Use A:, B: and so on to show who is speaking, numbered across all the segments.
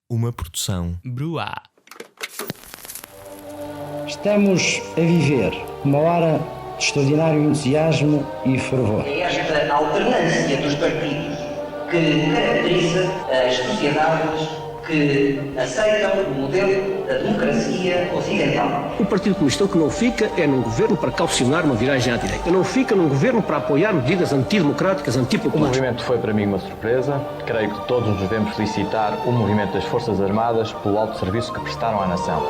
A: Uma produção Bruá.
B: Estamos a viver uma hora de extraordinário entusiasmo e fervor.
C: É esta alternância dos partidos que caracteriza as sociedades que aceitam o modelo da democracia ocidental.
D: O Partido Comunista o que não fica é num governo para calcionar uma viragem à direita. Não fica num governo para apoiar medidas antidemocráticas,
E: O
D: antipopulares.
E: movimento foi para mim uma surpresa. Creio que todos nos devemos felicitar o movimento das Forças Armadas pelo alto serviço que prestaram à nação.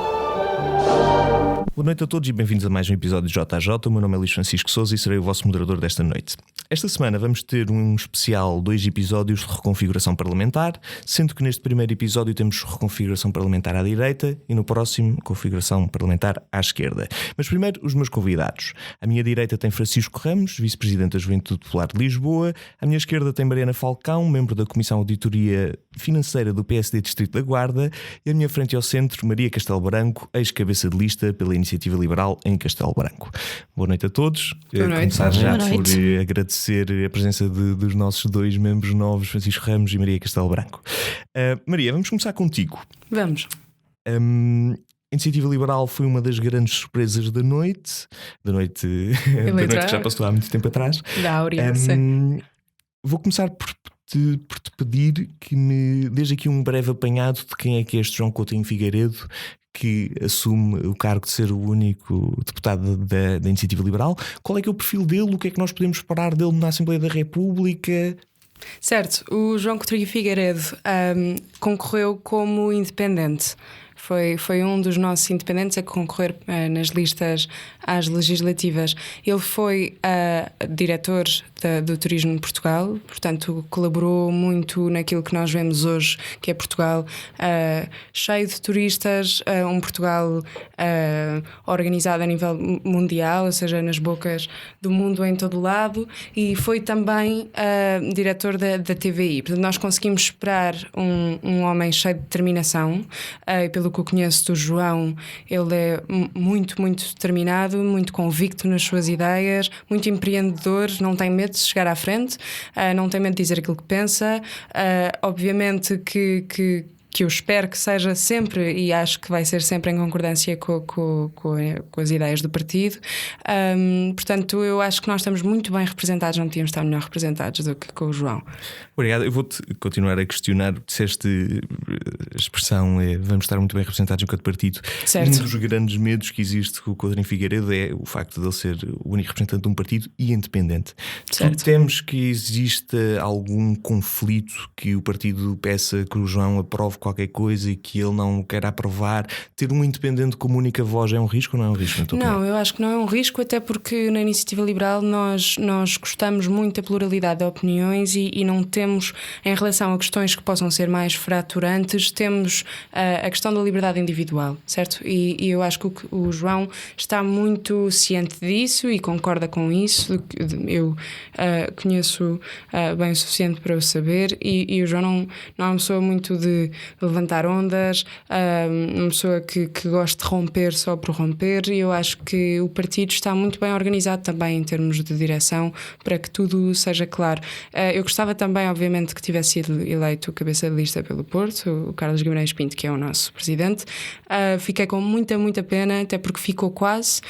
A: Boa noite a todos e bem-vindos a mais um episódio de JJ. O meu nome é Luís Francisco Sousa e serei o vosso moderador desta noite. Esta semana vamos ter um especial 2 episódios de reconfiguração parlamentar, sendo que neste primeiro episódio temos reconfiguração parlamentar à direita e no próximo configuração parlamentar à esquerda. Mas primeiro os meus convidados. À minha direita tem Francisco Ramos, vice-presidente da Juventude Popular de Lisboa. À minha esquerda tem Mariana Falcão, membro da Comissão de Auditoria Financeira do PSD Distrito da Guarda. E à minha frente ao centro, Maria Castelo Branco, ex-cabeça de lista pela Iniciativa Liberal em Castelo Branco. Boa noite a todos.
F: Boa noite.
A: Começar já
F: Boa
A: por
F: noite.
A: agradecer a presença dos nossos 2 membros novos, Francisco Ramos e Maria Castelo Branco. Maria, vamos começar contigo.
F: Vamos.
A: A Iniciativa Liberal foi uma das grandes surpresas da noite da noite que já passou há muito tempo atrás.
F: Da audiência.
A: Vou começar por te pedir que me dês aqui um breve apanhado de quem é que é este João Coutinho Figueiredo, que assume o cargo de ser o único deputado da Iniciativa Liberal. Qual é que é o perfil dele? O que é que nós podemos esperar dele na Assembleia da República?
F: Certo, o João Coutinho Figueiredo concorreu como independente. Foi um dos nossos independentes a concorrer nas listas às legislativas. Ele foi diretor do Turismo de Portugal, portanto colaborou muito naquilo que nós vemos hoje, que é Portugal cheio de turistas, um Portugal organizado a nível mundial, ou seja, nas bocas do mundo em todo o lado, e foi também diretor da TVI. Portanto, nós conseguimos esperar um homem cheio de determinação, pelo que eu conheço do João, ele é muito, muito determinado, muito convicto nas suas ideias, muito empreendedor, não tem medo de chegar à frente, não tem medo de dizer aquilo que pensa. Obviamente que eu espero que seja sempre, e acho que vai ser sempre em concordância com as ideias do partido. Portanto, eu acho que nós estamos muito bem representados, não podíamos estar melhor representados do que com o João.
A: Obrigado. Eu vou-te continuar a questionar. Disseste a expressão vamos estar muito bem representados enquanto partido.
F: Certo.
A: Um dos grandes medos que existe com o Coutinho Figueiredo é o facto de ele ser o único representante de um partido e independente.
F: Certo.
A: Tu temes que exista algum conflito, que o partido peça que o João aprove qualquer coisa e que ele não queira aprovar? Ter um independente como única voz é um risco ou não é um risco?
F: Não, eu acho que não é um risco, até porque na Iniciativa Liberal nós gostamos muito da pluralidade de opiniões e não temos, em relação a questões que possam ser mais fraturantes, temos a questão da liberdade individual, certo? E eu acho que o João está muito ciente disso e concorda com isso. Eu conheço bem o suficiente para o saber, e o João não é uma pessoa muito de levantar ondas, uma pessoa que gosta de romper só por romper, e eu acho que o partido está muito bem organizado também em termos de direção para que tudo seja claro. Eu gostava também, obviamente, que tivesse sido eleito cabeça de lista pelo Porto, o Carlos Guimarães Pinto, que é o nosso presidente. Fiquei com muita pena, até porque ficou quase,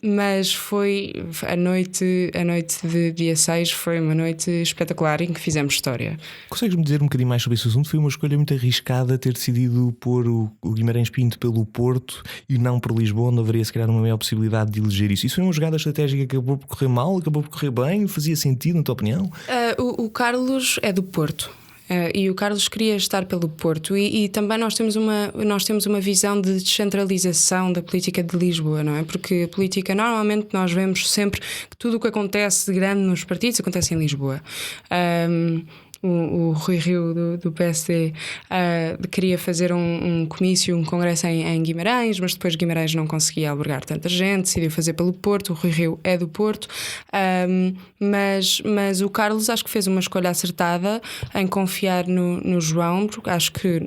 F: mas foi a noite de dia 6 foi uma noite espetacular em que fizemos história.
A: Consegues-me dizer um bocadinho mais sobre esse assunto? Foi uma escolha muito arriscada ter decidido pôr o Guimarães Pinto pelo Porto e não por Lisboa, onde haveria se calhar uma maior possibilidade de eleger isso. Isso foi uma jogada estratégica que acabou por correr mal, acabou por correr bem? Fazia sentido, na tua opinião?
F: O Carlos é do Porto. E o Carlos queria estar pelo Porto, e também nós temos uma visão de descentralização da política de Lisboa, não é? Porque a política, normalmente nós vemos sempre que tudo o que acontece de grande nos partidos acontece em Lisboa. O Rui Rio do PSD queria fazer um comício, um congresso em Guimarães, mas depois Guimarães não conseguia albergar tanta gente, decidiu fazer pelo Porto. O Rui Rio é do Porto, mas o Carlos acho que fez uma escolha acertada em confiar no João, porque acho que,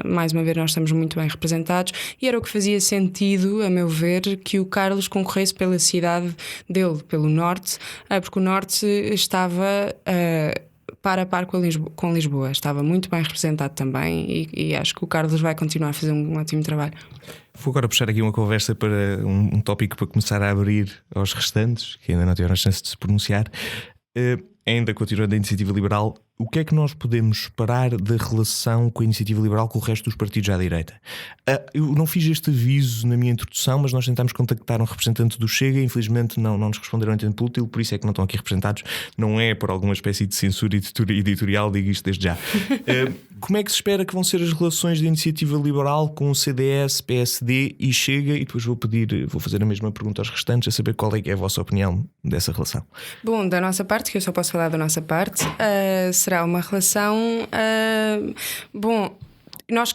F: mais uma vez, nós estamos muito bem representados, e era o que fazia sentido, a meu ver, que o Carlos concorresse pela cidade dele, pelo Norte, porque o Norte estava par a par com Lisboa. Estava muito bem representado também e acho que o Carlos vai continuar a fazer um ótimo trabalho.
A: Vou agora puxar aqui uma conversa para um tópico para começar a abrir aos restantes, que ainda não tiveram a chance de se pronunciar. Ainda continuando a Iniciativa Liberal, o que é que nós podemos esperar da relação com a Iniciativa Liberal com o resto dos partidos à direita? Eu não fiz este aviso na minha introdução, mas nós tentámos contactar um representante do Chega e infelizmente não nos responderam em tempo útil, por isso é que não estão aqui representados. Não é por alguma espécie de censura editorial, digo isto desde já. Como é que se espera que vão ser as relações da Iniciativa Liberal com o CDS, PSD e Chega? E depois vou fazer a mesma pergunta aos restantes, a saber qual é que é a vossa opinião dessa relação.
F: Bom, da nossa parte, que eu só posso falar da nossa parte, será uma relação nós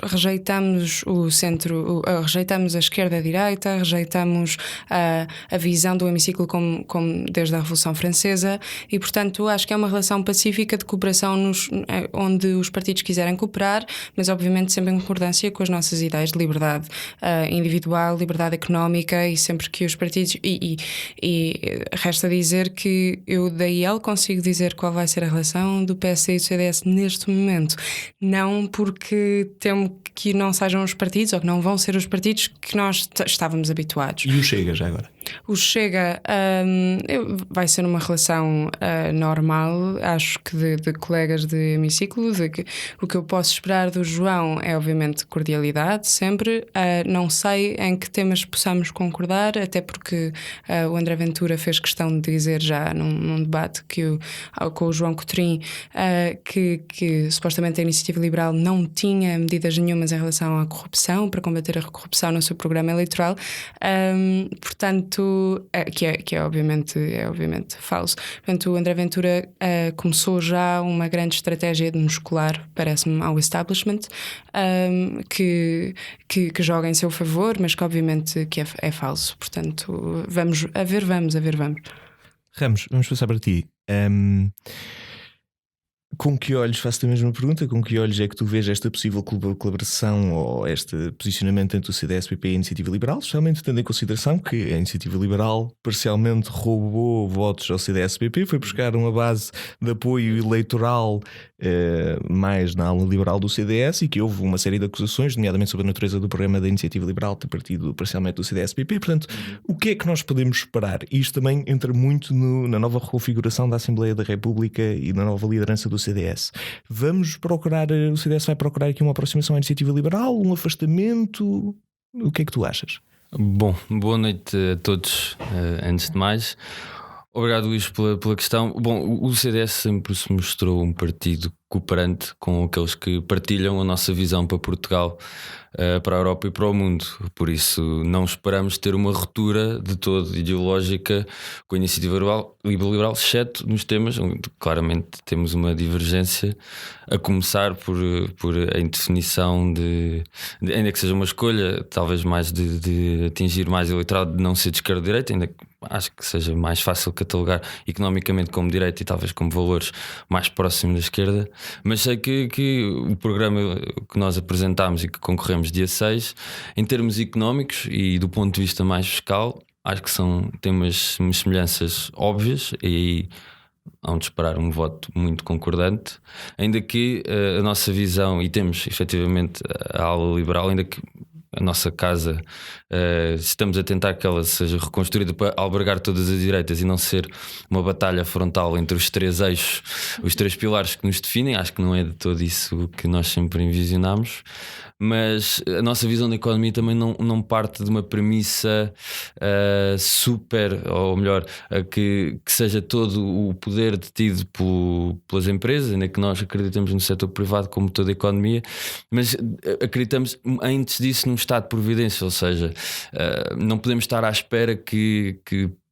F: rejeitamos o centro, rejeitamos a esquerda-direita, rejeitamos a visão do hemiciclo como desde a Revolução Francesa e, portanto, acho que é uma relação pacífica de cooperação onde os partidos quiserem cooperar, mas obviamente sempre em concordância com as nossas ideias de liberdade individual, liberdade económica e sempre que os partidos e resta dizer que eu da IEL consigo dizer qual vai ser a relação do PSD e do CDS neste momento. Não porque temo que não sejam os partidos ou que não vão ser os partidos que nós estávamos habituados.
A: E o Chega já agora?
F: O Chega vai ser uma relação normal, acho que de colegas de hemiciclo. O que eu posso esperar do João é obviamente cordialidade, sempre. Não sei em que temas possamos concordar, até porque o André Ventura fez questão de dizer já num debate com o João Coutrinho que supostamente a Iniciativa Liberal não tinha medidas nenhumas em relação à corrupção, para combater a corrupção no seu programa eleitoral. Portanto, que é obviamente falso. Portanto, o André Ventura começou já uma grande estratégia de nos colar, parece-me, ao establishment, que joga em seu favor, mas que obviamente que é falso. Portanto, vamos a ver.
A: Ramos, vamos passar para ti. Com que olhos, faço-te a mesma pergunta, com que olhos é que tu vês esta possível colaboração ou este posicionamento entre o CDS, PP e a Iniciativa Liberal, especialmente tendo em consideração que a Iniciativa Liberal parcialmente roubou votos ao CDS-PP, foi buscar uma base de apoio eleitoral mais na ala liberal do CDS e que houve uma série de acusações, nomeadamente sobre a natureza do programa da Iniciativa Liberal ter partido parcialmente do CDS-PP. Portanto, o que é que nós podemos esperar? E isto também entra muito na nova reconfiguração da Assembleia da República e na nova liderança do CDS. O CDS vai procurar aqui uma aproximação à Iniciativa Liberal, um afastamento? O que é que tu achas?
G: Bom, boa noite a todos, antes de mais. Obrigado, Luís, pela questão. Bom, o CDS sempre se mostrou um partido cooperante com aqueles que partilham a nossa visão para Portugal, para a Europa e para o mundo. Por isso não esperamos ter uma ruptura de todo ideológica com a Iniciativa Liberal, exceto nos temas onde claramente temos uma divergência, a começar por a indefinição ainda que seja uma escolha talvez mais de atingir mais eleitorado, de não ser de esquerda-direita, ainda que acho que seja mais fácil catalogar economicamente como direita e talvez como valores mais próximos da esquerda. Mas sei que o programa que nós apresentámos e que concorremos dia 6, em termos económicos e do ponto de vista mais fiscal, acho que tem umas semelhanças óbvias e aí hão de esperar um voto muito concordante, ainda que a nossa visão, e temos efetivamente a ala liberal, ainda que a nossa casa, estamos a tentar que ela seja reconstruída para albergar todas as direitas e não ser uma batalha frontal entre os três eixos, os três pilares que nos definem. Acho que não é de todo isso que nós sempre envisionámos, mas a nossa visão da economia também não parte de uma premissa super, ou melhor, que seja todo o poder detido pelas empresas, ainda que nós acreditamos no setor privado como toda a economia, mas acreditamos antes disso num estado de providência, ou seja, não podemos estar à espera que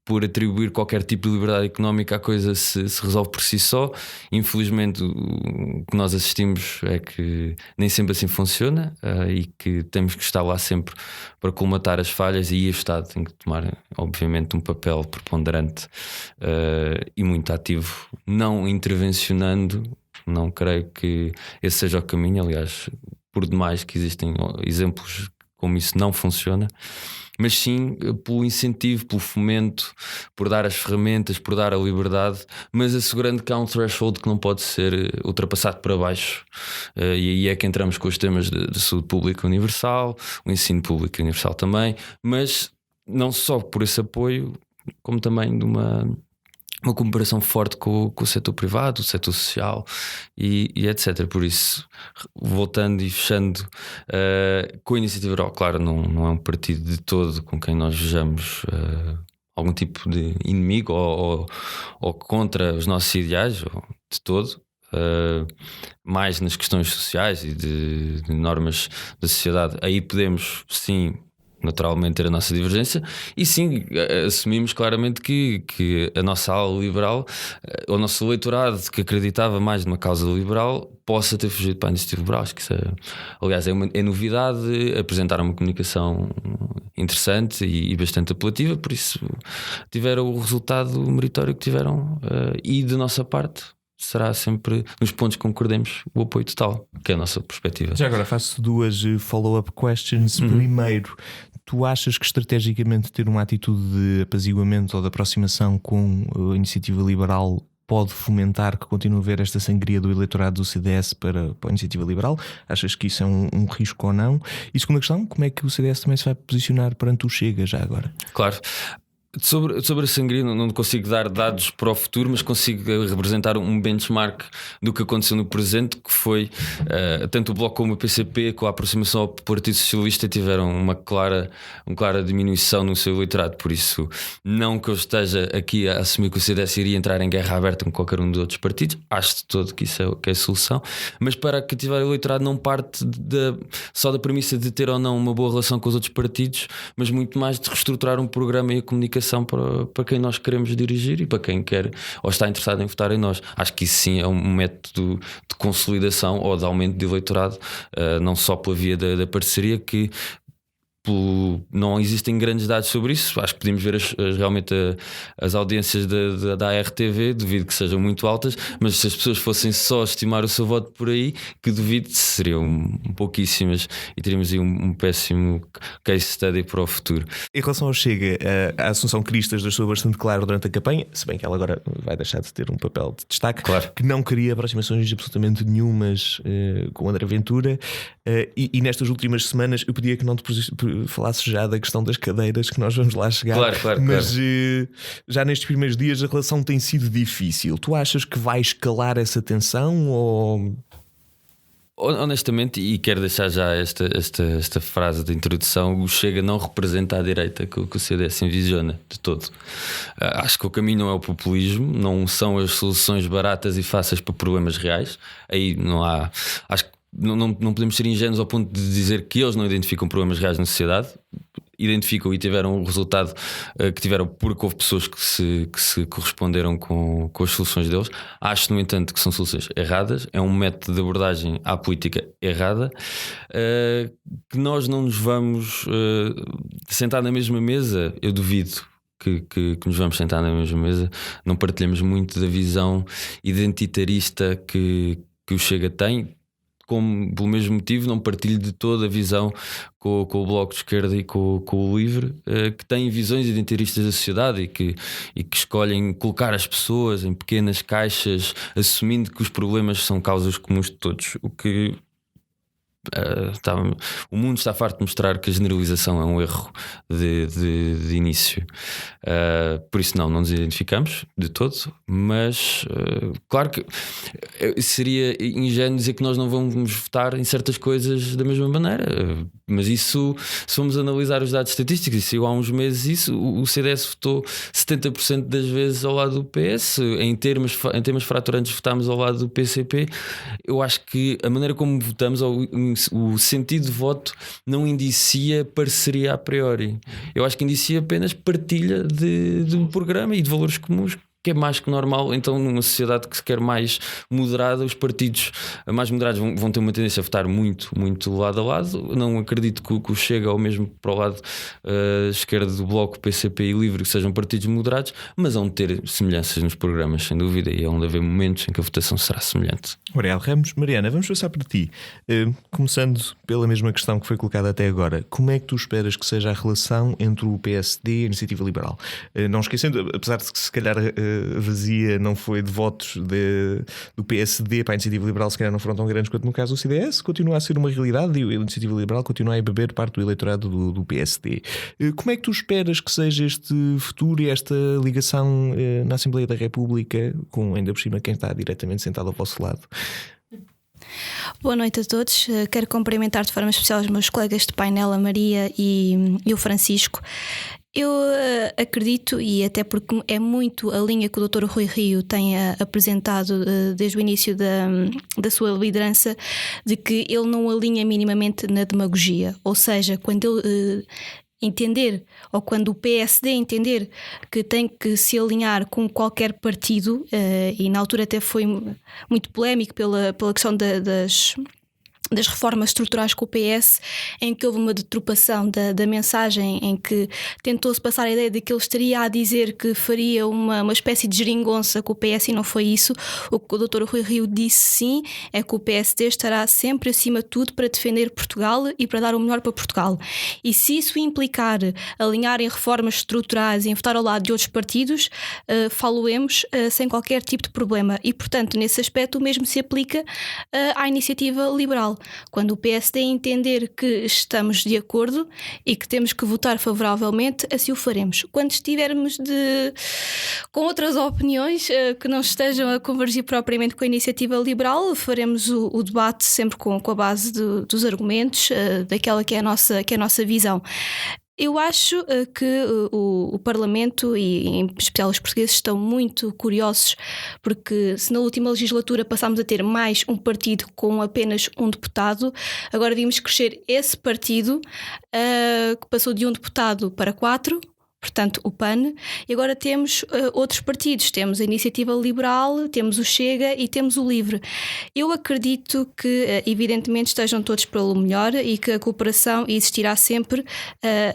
G: por atribuir qualquer tipo de liberdade económica a coisa se resolve por si só. Infelizmente o que nós assistimos é que nem sempre assim funciona, e que temos que estar lá sempre para colmatar as falhas, e o Estado tem que tomar obviamente um papel preponderante e muito ativo, não intervencionando. Não creio que esse seja o caminho, aliás, por demais que existem exemplos como isso não funciona, mas sim pelo incentivo, pelo fomento, por dar as ferramentas, por dar a liberdade, mas assegurando que há um threshold que não pode ser ultrapassado para baixo. E aí é que entramos com os temas de saúde pública universal, o ensino público universal também, mas não só por esse apoio, como também de uma cooperação forte com o setor privado, o setor social e etc. Por isso, voltando e fechando com a Iniciativa Liberal, claro, não é um partido de todo com quem nós vejamos algum tipo de inimigo ou contra os nossos ideais, de todo. Mais nas questões sociais e de normas da sociedade, aí podemos sim naturalmente ter a nossa divergência, e sim, assumimos claramente que a nossa ala liberal, o nosso eleitorado que acreditava mais numa causa liberal, possa ter fugido para a Iniciativa Liberal. Acho que isso aliás, é novidade, apresentar uma comunicação interessante e bastante apelativa, por isso tiveram o resultado meritório que tiveram, e de nossa parte será sempre, nos pontos que concordemos, o apoio total, que é a nossa perspectiva.
A: Já agora faço 2 follow-up questions. Primeiro, tu achas que estrategicamente ter uma atitude de apaziguamento ou de aproximação com a Iniciativa Liberal pode fomentar que continue a haver esta sangria do eleitorado do CDS para a Iniciativa Liberal? Achas que isso é um risco ou não? E segunda questão, como é que o CDS também se vai posicionar perante o Chega já agora?
G: Claro. Sobre a sangria não consigo dar dados para o futuro, mas consigo representar um benchmark do que aconteceu no presente, que foi tanto o Bloco como o PCP, com a aproximação ao Partido Socialista, tiveram uma clara diminuição no seu eleitorado. Por isso, não que eu esteja aqui a assumir que o CDS iria entrar em guerra aberta com qualquer um dos outros partidos, acho de todo que isso é a solução, mas para cativar o eleitorado não parte só da premissa de ter ou não uma boa relação com os outros partidos, mas muito mais de reestruturar um programa e a comunicação para quem nós queremos dirigir e para quem quer ou está interessado em votar em nós. Acho que isso sim é um método de consolidação ou de aumento de eleitorado, não só pela via da parceria, que não existem grandes dados sobre isso. Acho que podemos ver realmente as audiências da RTV, duvido que sejam muito altas, mas se as pessoas fossem só estimar o seu voto por aí, que duvido, seriam pouquíssimas e teríamos aí um péssimo case study para o futuro.
A: Em relação ao Chega, a Assunção Cristas deixou bastante claro durante a campanha, se bem que ela agora vai deixar de ter um papel de destaque,
G: claro,
A: que não queria aproximações absolutamente nenhumas com André Ventura, e nestas últimas semanas eu pedia que não te falasses já da questão das cadeiras, que nós vamos lá chegar.
G: Claro.
A: Mas já nestes primeiros dias a relação tem sido difícil. Tu achas que vai escalar essa tensão ou...
G: Honestamente, e quero deixar já esta frase de introdução, o Chega não representa a direita que o CDS envisiona de todo. Acho que o caminho não é o populismo, não são as soluções baratas e fáceis para problemas reais. Aí não há... Acho que não podemos ser ingênuos ao ponto de dizer que eles não identificam problemas reais na sociedade. Identificam e tiveram o resultado que tiveram, porque houve pessoas que se corresponderam com as soluções deles. Acho, no entanto, que são soluções erradas, é um método de abordagem à política errada, que nós não nos vamos sentar na mesma mesa. Eu duvido que nos vamos sentar na mesma mesa. Não partilhamos muito da visão identitarista que o Chega tem. Como, pelo mesmo motivo, não partilho de toda a visão com o Bloco de Esquerda e com o Livre, que têm visões identitaristas da sociedade e que escolhem colocar as pessoas em pequenas caixas, assumindo que os problemas são causas comuns de todos. O que o mundo está farto de mostrar que a generalização é um erro de início. Por isso não nos identificamos de todo, mas claro que seria ingênuo dizer que nós não vamos votar em certas coisas da mesma maneira. Mas isso, se formos analisar os dados estatísticos, e saiu há uns meses o CDS votou 70% das vezes ao lado do PS. Em termos fraturantes votámos ao lado do PCP. Eu acho que a maneira como votamos, o sentido de voto, não indicia parceria a priori. Eu acho que indicia apenas partilha de um programa e de valores comuns que é mais que normal. Então, numa sociedade que se quer mais moderada, os partidos mais moderados vão ter uma tendência a votar muito, muito lado a lado. Não acredito que o Chega, ou mesmo para o lado esquerda do Bloco, PCP e Livre, que sejam partidos moderados, mas vão ter semelhanças nos programas, sem dúvida, e hão de haver momentos em que a votação será semelhante.
A: Obrigado, Ramos. Mariana, vamos passar para ti. Começando pela mesma questão que foi colocada até agora, como é que tu esperas que seja a relação entre o PSD e a Iniciativa Liberal? Não esquecendo, apesar de que se calhar vazia não foi de votos do PSD para a Iniciativa Liberal, se calhar não foram tão grandes quanto no caso do CDS, continua a ser uma realidade e a Iniciativa Liberal continua a beber parte do eleitorado do PSD. Como é que tu esperas que seja este futuro e esta ligação na Assembleia da República, com ainda por cima quem está diretamente sentado ao vosso lado?
H: Boa noite a todos. Quero cumprimentar de forma especial os meus colegas de painel, a Maria e o Francisco. Eu acredito, e até porque é muito a linha que o Dr. Rui Rio tem apresentado desde o início da sua liderança, de que ele não alinha minimamente na demagogia. Ou seja, quando ele entender, ou quando o PSD entender que tem que se alinhar com qualquer partido, e na altura até foi muito polémico pela questão das reformas estruturais com o PS, em que houve uma deturpação da mensagem, em que tentou-se passar a ideia de que ele estaria a dizer que faria uma espécie de geringonça com o PS, e não foi isso. O que o Dr. Rui Rio disse sim é que o PSD estará sempre acima de tudo para defender Portugal e para dar o melhor para Portugal. E se isso implicar alinhar em reformas estruturais e em votar ao lado de outros partidos, falo-emos sem qualquer tipo de problema. E portanto, nesse aspecto, o mesmo se aplica à Iniciativa Liberal. Quando o PSD entender que estamos de acordo e que temos que votar favoravelmente, assim o faremos. Quando estivermos com outras opiniões que não estejam a convergir propriamente com a Iniciativa Liberal, faremos o debate sempre com a base dos argumentos, daquela que é a nossa visão. Eu acho que o Parlamento, e em especial os portugueses, estão muito curiosos, porque se na última legislatura passámos a ter mais um partido com apenas um deputado, agora vimos crescer esse partido, que passou de um deputado para 4, portanto o PAN, e agora temos outros partidos, temos a Iniciativa Liberal, temos o Chega e temos o Livre. Eu acredito que evidentemente estejam todos pelo melhor e que a cooperação existirá sempre,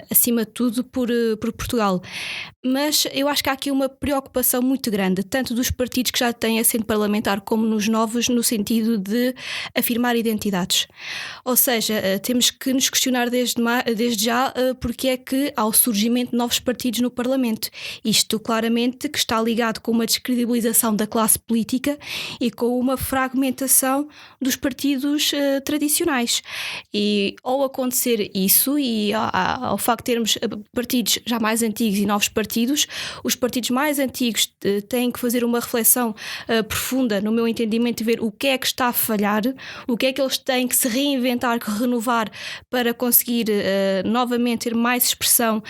H: acima de tudo, por Portugal. Mas eu acho que há aqui uma preocupação muito grande, tanto dos partidos que já têm assento parlamentar como nos novos, no sentido de afirmar identidades. Ou seja, temos que nos questionar desde já porque é que há o surgimento de novos partidos no Parlamento. Isto claramente que está ligado com uma descredibilização da classe política e com uma fragmentação dos partidos tradicionais. E ao acontecer isso, e ao facto de termos partidos já mais antigos e novos partidos, os partidos mais antigos têm que fazer uma reflexão profunda, no meu entendimento, ver o que é que está a falhar, o que é que eles têm que se reinventar, que renovar, para conseguir novamente ter mais expressão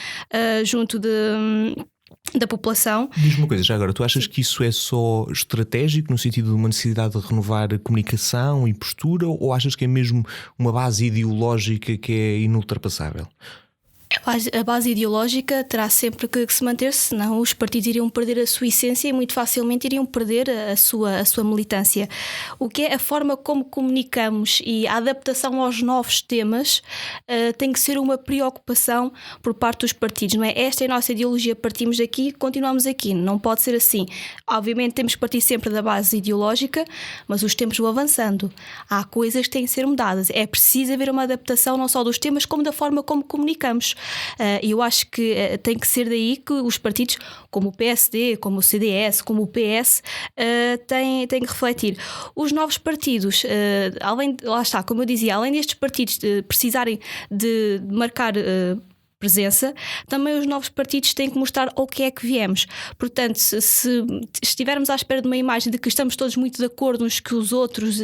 H: junto da população.
A: Diz-me uma coisa, já agora, tu achas que isso é só estratégico, no sentido de uma necessidade de renovar a comunicação e postura, ou achas que é mesmo uma base ideológica que é inultrapassável?
H: A base ideológica terá sempre que se manter, senão os partidos iriam perder a sua essência e muito facilmente iriam perder a sua militância. O que é a forma como comunicamos e a adaptação aos novos temas tem que ser uma preocupação por parte dos partidos, não é? Esta é a nossa ideologia, partimos daqui, continuamos aqui, não pode ser assim. Obviamente temos que partir sempre da base ideológica, mas os tempos vão avançando. Há coisas que têm que ser mudadas. É preciso haver uma adaptação não só dos temas, como da forma como comunicamos. E eu acho que tem que ser daí que os partidos, como o PSD, como o CDS, como o PS, têm que refletir. Os novos partidos, lá está, como eu dizia, além destes partidos precisarem de marcar presença, também os novos partidos têm que mostrar ao que é que viemos. Portanto, se estivermos à espera de uma imagem de que estamos todos muito de acordo uns com os outros,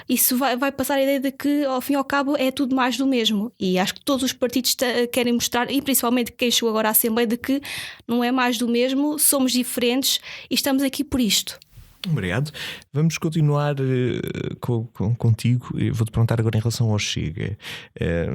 H: isso vai passar a ideia de que, ao fim e ao cabo, é tudo mais do mesmo. E acho que todos os partidos querem mostrar, e principalmente quem chegou agora à Assembleia, de que não é mais do mesmo, somos diferentes e estamos aqui por isto.
A: Obrigado. Vamos continuar contigo. Eu vou-te perguntar agora em relação ao Chega.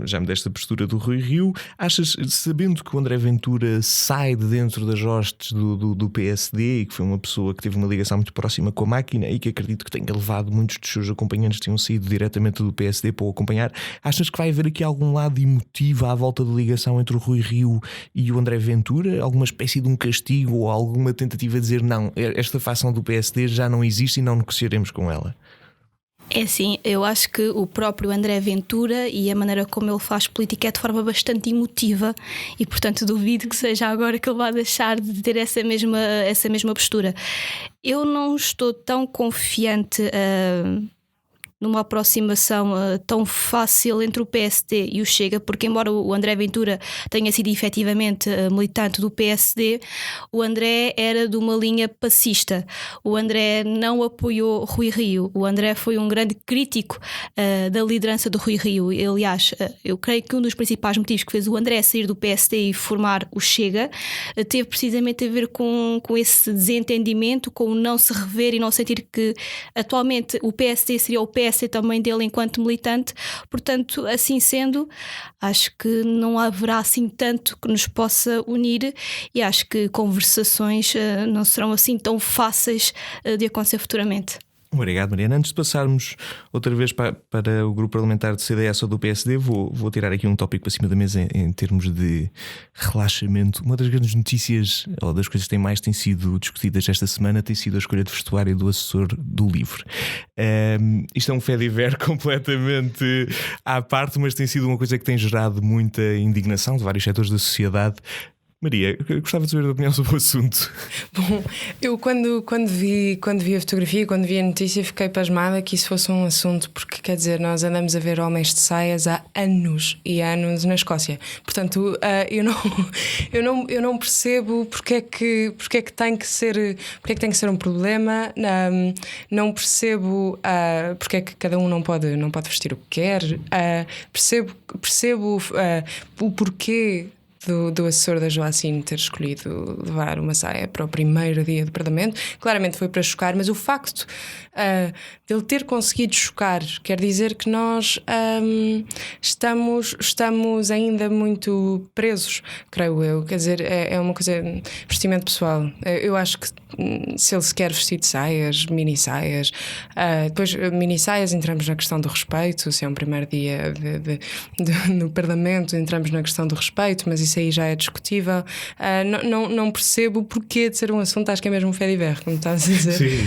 A: Já me deste a postura do Rui Rio. Achas, sabendo que o André Ventura sai de dentro das hostes do PSD e que foi uma pessoa que teve uma ligação muito próxima com a máquina e que acredito que tenha levado muitos dos seus acompanhantes que tinham saído diretamente do PSD para o acompanhar, achas que vai haver aqui algum lado emotivo à volta da ligação entre o Rui Rio e o André Ventura? Alguma espécie de um castigo ou alguma tentativa de dizer não, esta facção do PSD já não existe e não negociaremos com ela?
H: É assim, eu acho que o próprio André Ventura e a maneira como ele faz política é de forma bastante emotiva e, portanto, duvido que seja agora que ele vai deixar de ter essa mesma postura. Eu não estou tão confiante numa aproximação tão fácil entre o PSD e o Chega, porque embora o André Ventura tenha sido efetivamente militante do PSD, o André era de uma linha passista. O André não apoiou Rui Rio. O André foi um grande crítico da liderança do Rui Rio. Aliás, eu creio que um dos principais motivos que fez o André sair do PSD e formar o Chega teve precisamente a ver com esse desentendimento, com o não se rever e não sentir que atualmente o PSD seria o PSD também dele enquanto militante. Portanto, assim sendo, acho que não haverá assim tanto que nos possa unir e acho que conversações não serão assim tão fáceis de acontecer futuramente.
A: Obrigado, Mariana. Antes de passarmos outra vez para o grupo parlamentar do CDS ou do PSD, vou tirar aqui um tópico para cima da mesa em termos de relaxamento. Uma das grandes notícias, ou das coisas que mais têm sido discutidas esta semana, tem sido a escolha de vestuário do assessor do LIVRE. Isto é um fediver completamente à parte, mas tem sido uma coisa que tem gerado muita indignação de vários setores da sociedade. Maria, eu gostava de saber a opinião sobre o assunto.
F: Bom, eu quando vi a fotografia, quando vi a notícia, fiquei pasmada que isso fosse um assunto, porque quer dizer, nós andamos a ver homens de saias há anos e anos na Escócia. Portanto, eu não percebo porque é que tem que ser um problema. Não percebo porque é que cada um não pode vestir o que quer. Percebo o porquê do assessor da Joacine ter escolhido levar uma saia para o primeiro dia do Parlamento. Claramente foi para chocar, mas o facto de ele ter conseguido chocar quer dizer que nós estamos ainda muito presos, creio eu. Quer dizer, é uma coisa, vestimento pessoal. Eu acho que se ele se quer vestir de saias, mini saias, depois mini saias, entramos na questão do respeito. Se é um primeiro dia no Parlamento, entramos na questão do respeito, mas isso aí já é discutível. Não percebo o porquê de ser um assunto, acho que é mesmo um fediver, como estás a dizer.
A: Sim.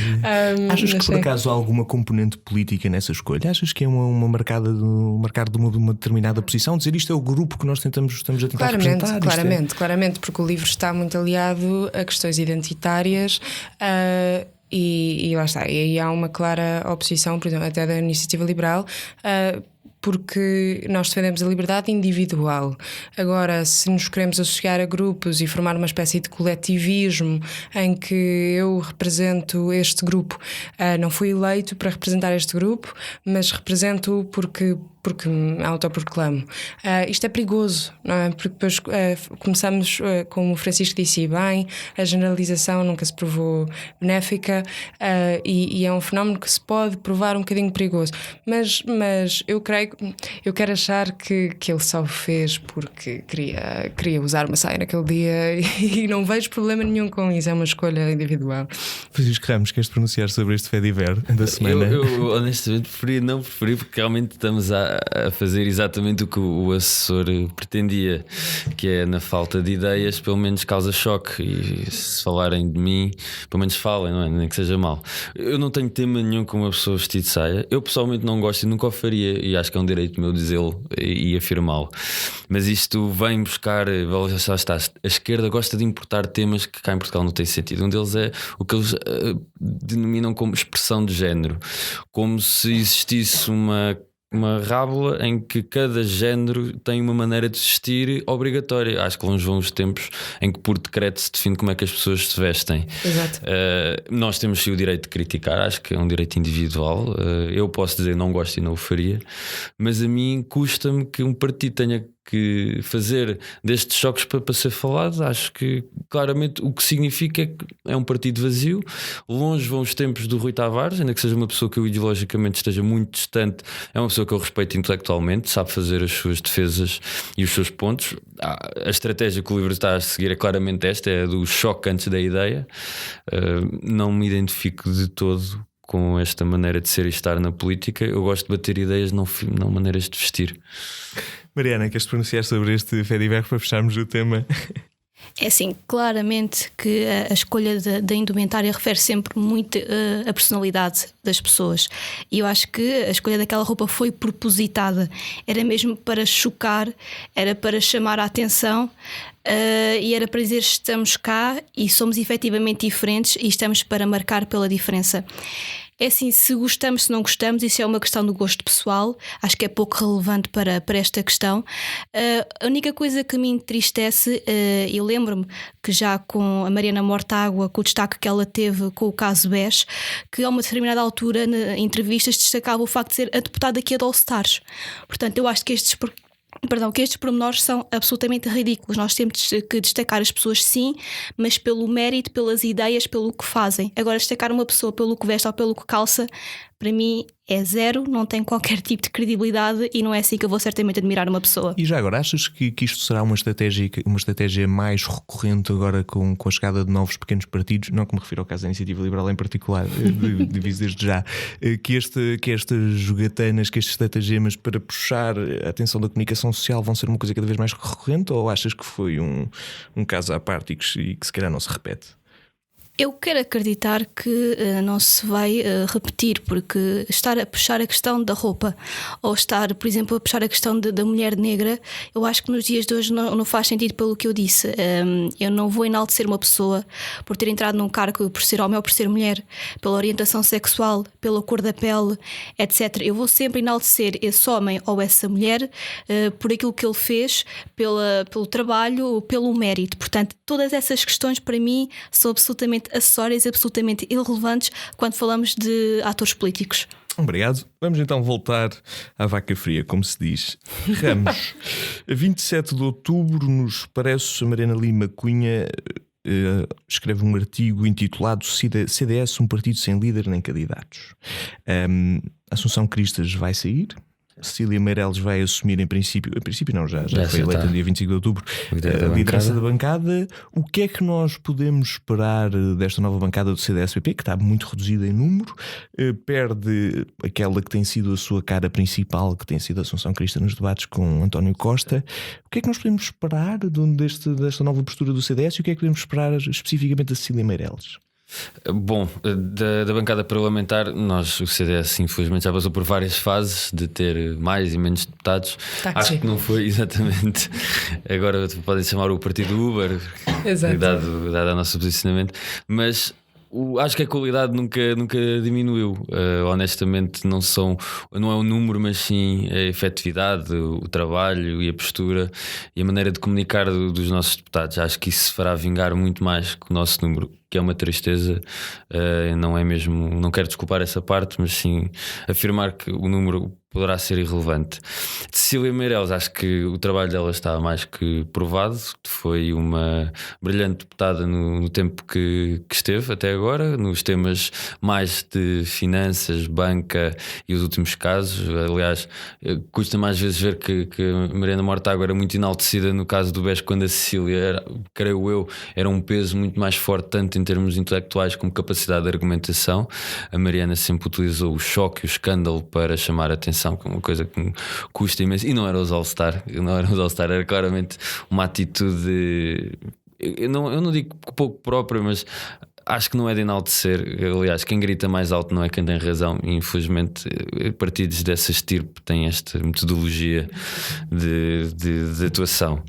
A: Achas que por acaso há alguma componente política nessa escolha? Achas que é uma marcar de uma determinada posição? Dizer isto é o grupo que nós estamos a tentar representar?
F: Claramente, porque o LIVRE está muito aliado a questões identitárias. E lá está, e aí há uma clara oposição, por exemplo, até da Iniciativa Liberal, porque nós defendemos a liberdade individual. Agora, se nos queremos associar a grupos e formar uma espécie de coletivismo em que eu represento este grupo, não fui eleito para representar este grupo, mas represento porque me autoproclamo. Isto é perigoso, não é? Porque depois começamos, como o Francisco disse bem, a generalização nunca se provou benéfica, e é um fenómeno que se pode provar um bocadinho perigoso. Mas eu quero achar que ele só o fez porque queria usar uma saia naquele dia e não vejo problema nenhum com isso, é uma escolha individual.
A: Francisco Ramos, queres pronunciar sobre este fediver da semana?
G: Eu honestamente preferi porque realmente estamos a fazer exatamente o que o assessor pretendia, que é, na falta de ideias, pelo menos causa choque, e se falarem de mim, pelo menos falem, não é? Nem que seja mal. Eu não tenho tema nenhum com uma pessoa vestida de saia. Eu pessoalmente não gosto e nunca o faria, e acho que é um direito meu dizê-lo e afirmá-lo. Mas isto vem buscar, já está, a esquerda gosta de importar temas que cá em Portugal não têm sentido. Um deles é o que eles denominam como expressão de género, como se existisse uma rábula em que cada género tem uma maneira de vestir obrigatória. Acho que longe vão os tempos em que por decreto se define como é que as pessoas se vestem.
F: Exato.
G: Nós temos sim o direito de criticar, acho que é um direito individual. Eu posso dizer não gosto e não o faria, mas a mim custa-me que um partido tenha que fazer destes choques para ser falado. Acho que claramente o que significa é que é um partido vazio. Longe vão os tempos do Rui Tavares, ainda que seja uma pessoa que eu ideologicamente esteja muito distante, é uma pessoa que eu respeito intelectualmente, sabe fazer as suas defesas e os seus pontos. A estratégia que o LIVRE está a seguir é claramente esta, é a do choque antes da ideia. Não me identifico de todo com esta maneira de ser e estar na política. Eu gosto de bater ideias, não maneiras de vestir.
A: Mariana, queres pronunciar sobre este Fediverso para fecharmos o tema?
H: É assim, claramente que a escolha da indumentária refere sempre muito à personalidade das pessoas. E eu acho que a escolha daquela roupa foi propositada. Era mesmo para chocar, era para chamar a atenção. E era para dizer: estamos cá e somos efetivamente diferentes e estamos para marcar pela diferença. É assim, se gostamos, se não gostamos, isso é uma questão do gosto pessoal. Acho que é pouco relevante para esta questão. A única coisa que me entristece, eu lembro-me que já com a Mariana Mortágua, com o destaque que ela teve com o caso BES, que a uma determinada altura, em entrevistas, destacava o facto de ser a deputada aqui a All Stars. Portanto, eu acho que estes pormenores são absolutamente ridículos. Nós temos que destacar as pessoas, sim, mas pelo mérito, pelas ideias, pelo que fazem. Agora, destacar uma pessoa pelo que veste ou pelo que calça, para mim é zero, não tem qualquer tipo de credibilidade e não é assim que eu vou certamente admirar uma pessoa.
A: E já agora, achas que isto será uma estratégia mais recorrente agora com a chegada de novos pequenos partidos? Não que me refiro ao caso da Iniciativa Liberal em particular, diviso desde já, que estas jogatanas, que estes estratagemas para puxar a atenção da comunicação social vão ser uma coisa cada vez mais recorrente, ou achas que foi um caso à parte e que se calhar não se repete?
H: Eu quero acreditar que não se vai repetir, porque estar a puxar a questão da roupa ou estar, por exemplo, a puxar a questão da mulher negra, eu acho que nos dias de hoje não faz sentido pelo que eu disse. Eu não vou enaltecer uma pessoa por ter entrado num cargo por ser homem ou por ser mulher, pela orientação sexual, pela cor da pele, etc. Eu vou sempre enaltecer esse homem ou essa mulher por aquilo que ele fez, pelo trabalho, pelo mérito. Portanto, todas essas questões para mim são absolutamente acessórias, absolutamente irrelevantes quando falamos de atores políticos.
A: Obrigado. Vamos então voltar à vaca fria, como se diz. Ramos, 27 de outubro, nos parece, a Mariana Lima Cunha escreve um artigo intitulado CDS, um partido sem líder nem candidatos. Assunção Cristas vai sair. Cecília Meirelles vai assumir em princípio não, já foi eleita no dia 25 de outubro a liderança da bancada. O que é que nós podemos esperar desta nova bancada do CDS-PP, que está muito reduzida em número, perde aquela que tem sido a sua cara principal, que tem sido a Assunção Cristas nos debates com António Costa? O que é que nós podemos esperar desta nova postura do CDS e o que é que podemos esperar especificamente da Cecília Meirelles?
G: Bom, da bancada parlamentar, o CDS infelizmente já passou por várias fases de ter mais e menos deputados. Acho que não foi exatamente. Agora podem chamar o partido Uber, dado o nosso posicionamento, mas acho que a qualidade nunca diminuiu. Honestamente, não é o número, mas sim a efetividade, o trabalho e a postura e a maneira de comunicar dos nossos deputados. Acho que isso se fará vingar muito mais que o nosso número, que é uma tristeza. Não é mesmo, não quero desculpar essa parte, mas sim afirmar que o número poderá ser irrelevante. Cecília Meirelles, acho que o trabalho dela está mais que provado. Foi uma brilhante deputada no tempo que esteve até agora, nos temas mais de finanças, banca e os últimos casos. Aliás, custa mais vezes ver que a Mariana Mortágua era muito enaltecida no caso do BES, quando a Cecília, creio eu, era um peso muito mais forte, tanto em termos intelectuais como capacidade de argumentação. A Mariana sempre utilizou o choque e o escândalo para chamar a atenção, que é uma coisa que me custa imenso. E não era os All-Star, era claramente uma atitude, eu não digo pouco própria, mas acho que não é de enaltecer. Aliás, quem grita mais alto não é quem tem razão. E, infelizmente, partidos dessa estirpe têm esta metodologia de atuação.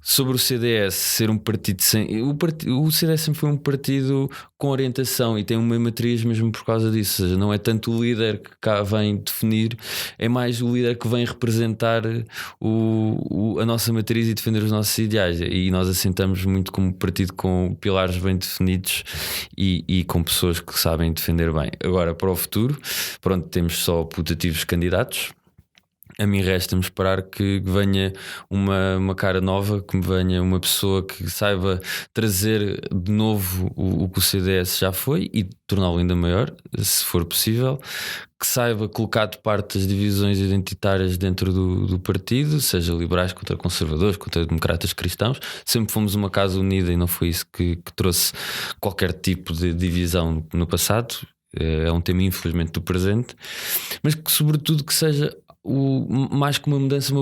G: Sobre o CDS ser um partido sem... O CDS sempre foi um partido com orientação e tem uma matriz mesmo por causa disso. Ou seja, não é tanto o líder que cá vem definir, é mais o líder que vem representar a nossa matriz e defender os nossos ideais. E nós assentamos muito como partido com pilares bem definidos e com pessoas que sabem defender bem. Agora, para o futuro, pronto, temos só putativos candidatos. A mim resta-me esperar que venha uma cara nova, que venha uma pessoa que saiba trazer de novo o que o CDS já foi e torná-lo ainda maior, se for possível, que saiba colocar de parte as divisões identitárias dentro do partido, seja liberais contra conservadores, contra democratas cristãos. Sempre fomos uma casa unida e não foi isso que trouxe qualquer tipo de divisão no passado. É um tema infelizmente do presente, mas que sobretudo que seja mais que uma mudança,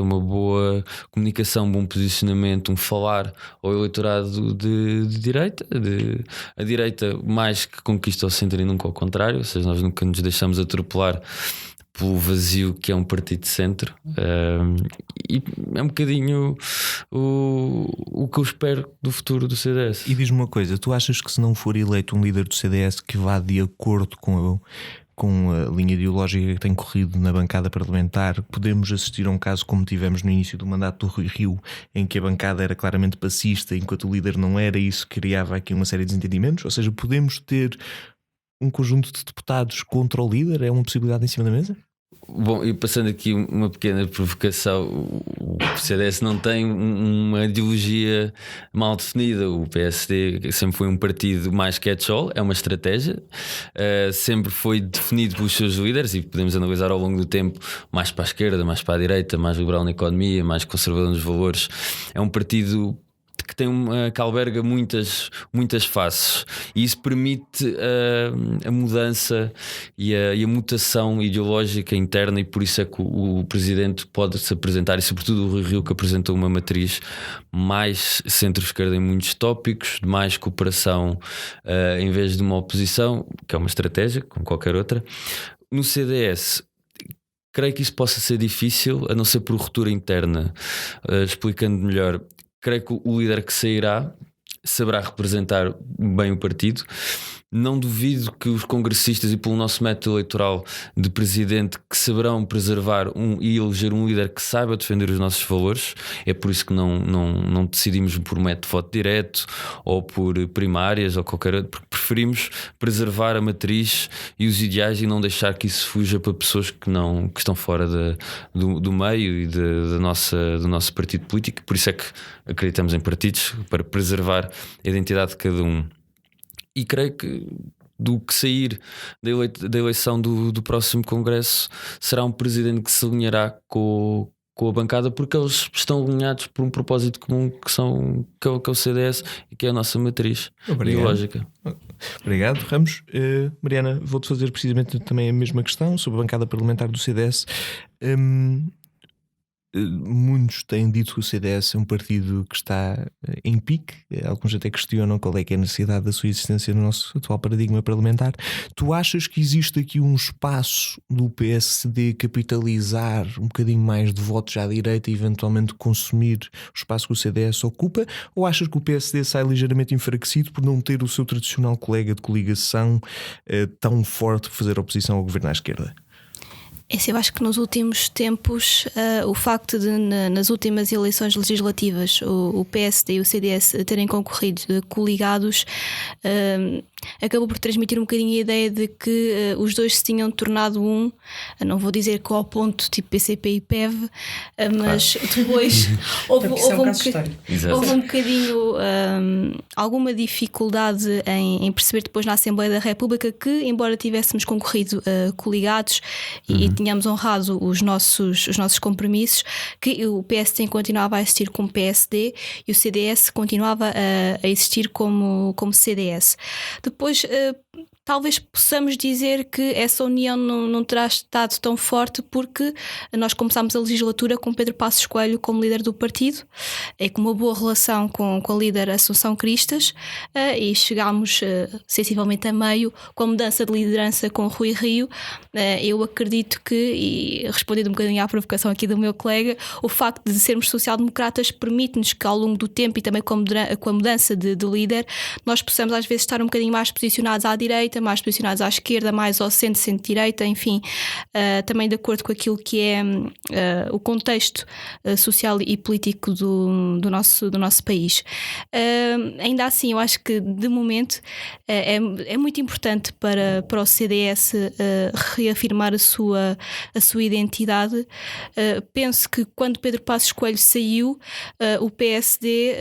G: uma boa comunicação, um bom posicionamento, um falar ao eleitorado de direita, a direita mais que conquista o centro e nunca ao contrário, ou seja, nós nunca nos deixamos atropelar pelo vazio que é um partido de centro, e é um bocadinho o que eu espero do futuro do CDS.
A: E diz-me uma coisa, tu achas que se não for eleito um líder do CDS que vá de acordo com a linha ideológica que tem corrido na bancada parlamentar, podemos assistir a um caso como tivemos no início do mandato do Rui Rio, em que a bancada era claramente passista enquanto o líder não era, e isso criava aqui uma série de desentendimentos? Ou seja, podemos ter um conjunto de deputados contra o líder? É uma possibilidade em cima da mesa?
G: Bom, e passando aqui uma pequena provocação, o CDS não tem uma ideologia mal definida. O PSD sempre foi um partido mais catch-all, é uma estratégia, sempre foi definido pelos seus líderes, e podemos analisar ao longo do tempo mais para a esquerda, mais para a direita, mais liberal na economia, mais conservador nos valores. É um partido que alberga muitas faces, e isso permite a mudança e a mutação ideológica interna, e por isso é que o Presidente pode se apresentar, e sobretudo o Rui Rio, que apresentou uma matriz mais centro-esquerda em muitos tópicos, de mais cooperação em vez de uma oposição, que é uma estratégia como qualquer outra. No CDS creio que isso possa ser difícil, a não ser por ruptura interna. Explicando melhor, creio que o líder que sairá saberá representar bem o partido. Não duvido que os congressistas, e pelo nosso método eleitoral de presidente, que saberão preservar e eleger um líder que saiba defender os nossos valores. É por isso que não decidimos por método de voto direto ou por primárias ou qualquer outro, porque preferimos preservar a matriz e os ideais e não deixar que isso fuja para pessoas que estão fora do meio e do nosso partido político. Por isso é que acreditamos em partidos, para preservar a identidade de cada um. E creio que do que sair da eleição do próximo Congresso será um presidente que se alinhará com a bancada, porque eles estão alinhados por um propósito comum que é o CDS e que é a nossa matriz ideológica.
A: Obrigado, Ramos. Mariana, vou-te fazer precisamente também a mesma questão sobre a bancada parlamentar do CDS. Muitos têm dito que o CDS é um partido que está em pique. Alguns até questionam qual é que é a necessidade da sua existência no nosso atual paradigma parlamentar. Tu achas que existe aqui um espaço do PSD capitalizar um bocadinho mais de votos à direita e eventualmente consumir o espaço que o CDS ocupa? Ou achas que o PSD sai ligeiramente enfraquecido por não ter o seu tradicional colega de coligação tão forte para fazer oposição ao governo à esquerda?
H: Eu acho que nos últimos tempos o facto de nas últimas eleições legislativas o PSD e o CDS terem concorrido coligados acabou por transmitir um bocadinho a ideia de que os dois se tinham tornado um. Não vou dizer que ao ponto tipo PCP e PEV, mas depois houve um bocadinho alguma dificuldade em perceber depois na Assembleia da República que, embora tivéssemos concorrido coligados e tínhamos honrado os nossos compromissos, que o PSD continuava a existir como PSD e o CDS continuava a existir como CDS. Depois, talvez possamos dizer que essa união não terá estado tão forte porque nós começámos a legislatura com Pedro Passos Coelho como líder do partido e com uma boa relação com a líder Assunção Cristas, e chegámos sensivelmente a meio com a mudança de liderança com Rui Rio. Eu acredito que, e respondendo um bocadinho à provocação aqui do meu colega, o facto de sermos social-democratas permite-nos que ao longo do tempo e também com a mudança de líder nós possamos às vezes estar um bocadinho mais posicionados à direita centro-direita, mais posicionados à esquerda, mais ao centro-direita, enfim, também de acordo com aquilo que é o contexto social e político do nosso país. Ainda assim, eu acho que de momento é muito importante para o CDS reafirmar a sua identidade. Penso que quando Pedro Passos Coelho saiu, o PSD,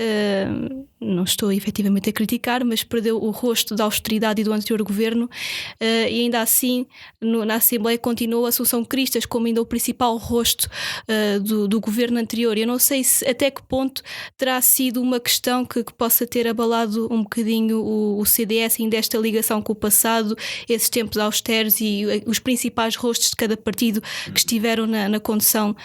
H: não estou efetivamente a criticar, mas perdeu o rosto da austeridade e do anterior governo, e ainda assim na Assembleia continuou a Assunção Cristas como ainda o principal rosto do governo anterior. Eu não sei até que ponto terá sido uma questão que possa ter abalado um bocadinho o CDS, ainda esta ligação com o passado, esses tempos austeros e os principais rostos de cada partido que estiveram na condução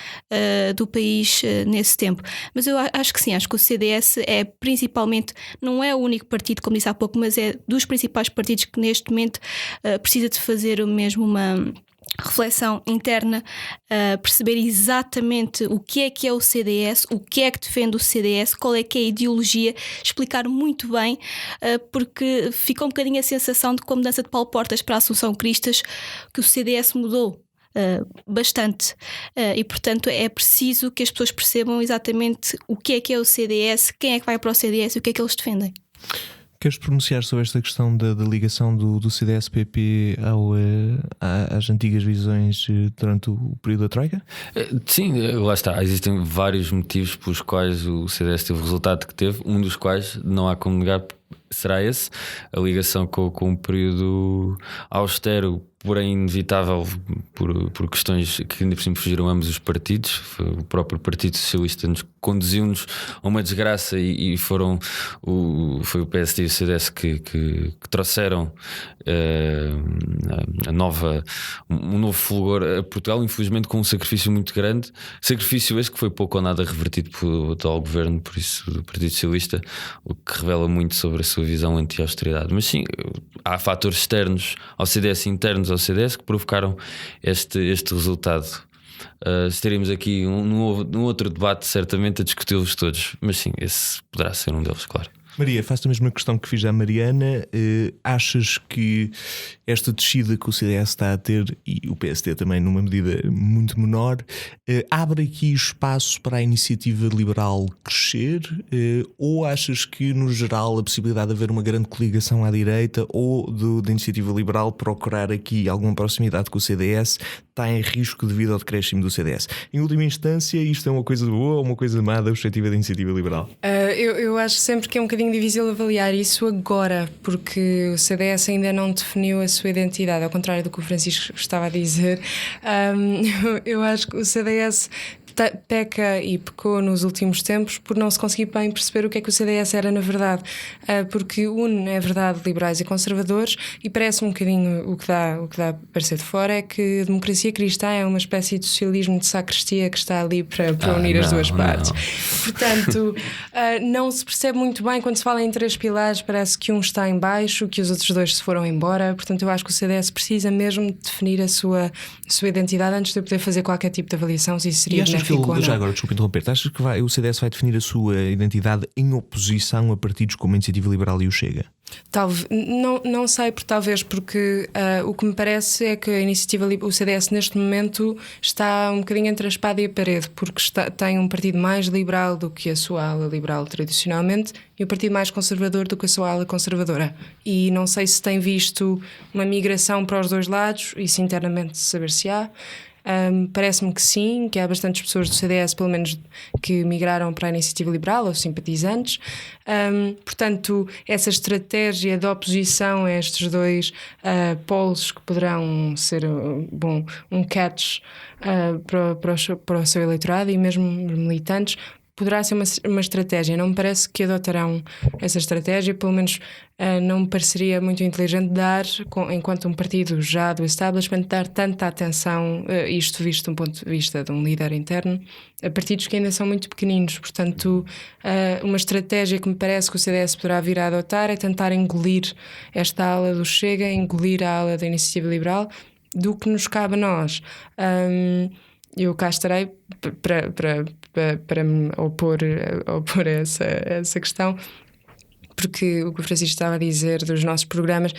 H: do país nesse tempo. Mas eu acho que sim, acho que o CDS é principalmente, não é o único partido, como disse há pouco, mas é dos principais partidos que neste momento precisa de fazer mesmo uma reflexão interna, perceber exatamente o que é o CDS, o que é que defende o CDS, qual é que é a ideologia, explicar muito bem, porque fica um bocadinho a sensação de, com a mudança de Paulo Portas para a Assunção Cristas, que o CDS mudou bastante, e portanto é preciso que as pessoas percebam exatamente o que é o CDS, quem é que vai para o CDS e o que é que eles defendem.
A: Queres pronunciar sobre esta questão da ligação do CDS-PP às antigas visões durante o período da Troika?
G: Sim, lá está. Existem vários motivos pelos quais o CDS teve o resultado que teve, um dos quais não há como negar será esse, a ligação com um período austero, porém inevitável por questões que ainda por cima fugiram ambos os partidos. O próprio Partido Socialista conduziu-nos a uma desgraça e foi o PSD e o CDS que trouxeram um novo fulgor a Portugal, infelizmente com um sacrifício muito grande, sacrifício esse que foi pouco ou nada revertido pelo atual governo, por isso do Partido Socialista, o que revela muito sobre a sua visão anti-austeridade. Mas sim, há fatores externos ao CDS e internos ao CDS que provocaram este resultado. Estaríamos aqui num outro debate certamente a discuti-los todos, mas sim, esse poderá ser um deles, claro.
A: Maria, faço a mesma questão que fiz à Mariana. Achas que esta descida que o CDS está a ter, e o PSD também numa medida muito menor, abre aqui espaço para a iniciativa liberal crescer? Ou achas que no geral a possibilidade de haver uma grande coligação à direita ou da iniciativa liberal procurar aqui alguma proximidade com o CDS está em risco devido ao decréscimo do CDS? Em última instância, isto é uma coisa boa ou uma coisa má da perspectiva da iniciativa liberal?
F: Eu acho sempre que é um bocadinho difícil avaliar isso agora, porque o CDS ainda não definiu a sua identidade, ao contrário do que o Francisco estava a dizer. Eu acho que o CDS peca e pecou nos últimos tempos por não se conseguir bem perceber o que é que o CDS era na verdade, porque une, é verdade, liberais e conservadores, e parece um bocadinho o que dá a parecer de fora é que a democracia cristã é uma espécie de socialismo de sacristia que está ali para unir as duas partes. Portanto, não se percebe muito bem quando se fala em três pilares, parece que um está em baixo, que os outros dois se foram embora. Portanto, eu acho que o CDS precisa mesmo de definir a sua identidade antes de eu poder fazer qualquer tipo de avaliação se isso seria benéfico.
A: Já agora, desculpa interromper, achas que o CDS vai definir a sua identidade em oposição a partidos como a Iniciativa Liberal e o Chega?
F: Talvez, não sei, talvez porque o que me parece é que o CDS neste momento está um bocadinho entre a espada e a parede, porque tem um partido mais liberal do que a sua ala liberal tradicionalmente e um partido mais conservador do que a sua ala conservadora, e não sei se tem visto uma migração para os dois lados, isso internamente saber se há. Parece-me que sim, que há bastantes pessoas do CDS, pelo menos, que migraram para a Iniciativa Liberal ou simpatizantes. Portanto, essa estratégia de oposição a estes dois polos que poderão ser um catch para o seu eleitorado e mesmo militantes, poderá ser uma estratégia. Não me parece que adotarão essa estratégia, pelo menos não me pareceria muito inteligente enquanto um partido já do establishment, dar tanta atenção, isto visto de um ponto de vista de um líder interno, a partidos que ainda são muito pequeninos. Portanto, uma estratégia que me parece que o CDS poderá vir a adotar é tentar engolir esta ala do Chega, engolir a ala da Iniciativa Liberal, do que nos cabe a nós. Eu cá estarei para me opor a essa questão, porque o que o Francisco estava a dizer dos nossos programas,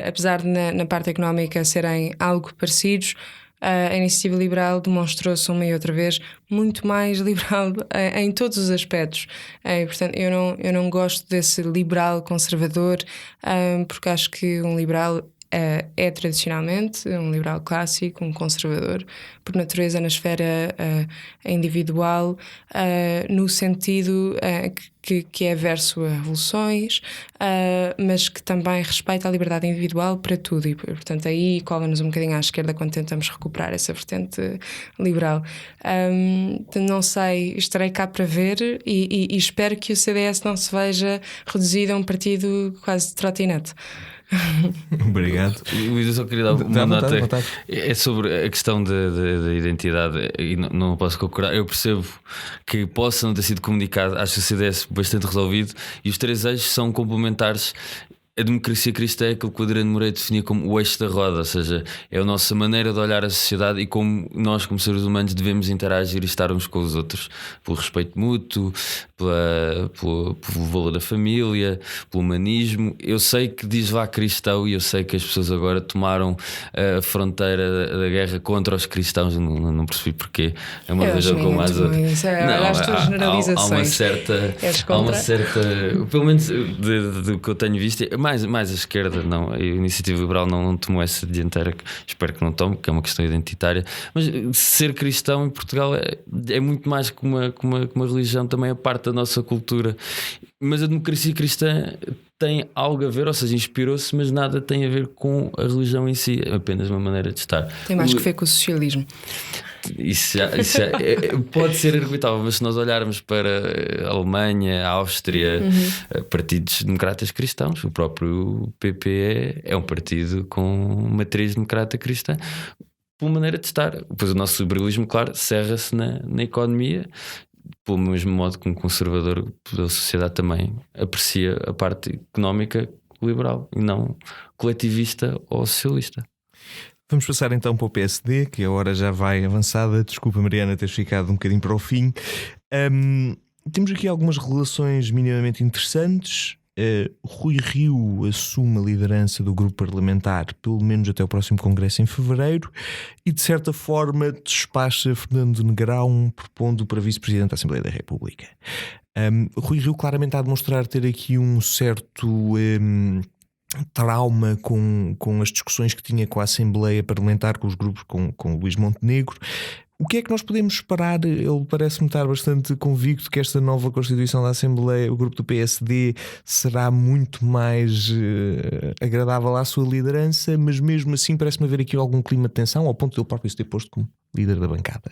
F: apesar de na parte económica serem algo parecidos, a Iniciativa Liberal demonstrou-se uma e outra vez muito mais liberal em todos os aspectos. Portanto, eu não gosto desse liberal conservador, porque acho que um liberal é tradicionalmente um liberal clássico, um conservador, por natureza na esfera individual, no sentido que é averso a revoluções, mas que também respeita a liberdade individual para tudo, e portanto aí cola-nos um bocadinho à esquerda quando tentamos recuperar essa vertente liberal. Não sei, estarei cá para ver e espero que o CDS não se veja reduzido a um partido quase de trotinete.
A: Obrigado.
G: Luís, eu só queria dar uma nota. É sobre a questão da identidade, e não posso concordar. Eu percebo que possa não ter sido comunicado, acho que o CDS bastante resolvido, e os 3 eixos são complementares. A democracia cristã é aquilo que o Adriano Moreira definia como o eixo da roda, ou seja, é a nossa maneira de olhar a sociedade e como nós, como seres humanos, devemos interagir e estar uns com os outros, pelo respeito mútuo, pelo valor da família, pelo humanismo. Eu sei que diz lá cristão, e eu sei que as pessoas agora tomaram a fronteira da guerra contra os cristãos, não percebi porquê. É uma coisa como as há uma certa, pelo menos do que eu tenho visto, mais a esquerda, não, a Iniciativa Liberal não tomou essa dianteira, espero que não tome, que é uma questão identitária. Mas ser cristão em Portugal é muito mais que uma religião, também é parte da nossa cultura. Mas a democracia cristã tem algo a ver, ou seja, inspirou-se, mas nada tem a ver com a religião em si, é apenas uma maneira de estar.
F: Tem mais que ver com o socialismo.
G: Isso já pode ser argumentável, mas se nós olharmos para a Alemanha, a Áustria, partidos democratas cristãos, o próprio PPE é um partido com matriz democrata cristã, por maneira de estar. Pois o nosso liberalismo, claro, cerra-se na economia, pelo mesmo modo que um conservador da sociedade também aprecia a parte económica liberal e não coletivista ou socialista.
A: Vamos passar então para o PSD, que a hora já vai avançada. Desculpa, Mariana, teres ficado um bocadinho para o fim. Temos aqui algumas relações minimamente interessantes. Rui Rio assume a liderança do grupo parlamentar, pelo menos até o próximo congresso em fevereiro, e de certa forma despacha Fernando Negrão, propondo para vice-presidente da Assembleia da República. Rui Rio claramente há de demonstrar ter aqui um certo trauma com as discussões que tinha com a Assembleia Parlamentar, com os grupos, com Luís Montenegro. O que é que nós podemos esperar? Ele parece-me estar bastante convicto que esta nova Constituição da Assembleia, o grupo do PSD, será muito mais agradável à sua liderança, mas mesmo assim parece-me haver aqui algum clima de tensão, ao ponto de ele próprio se ter posto como líder da bancada.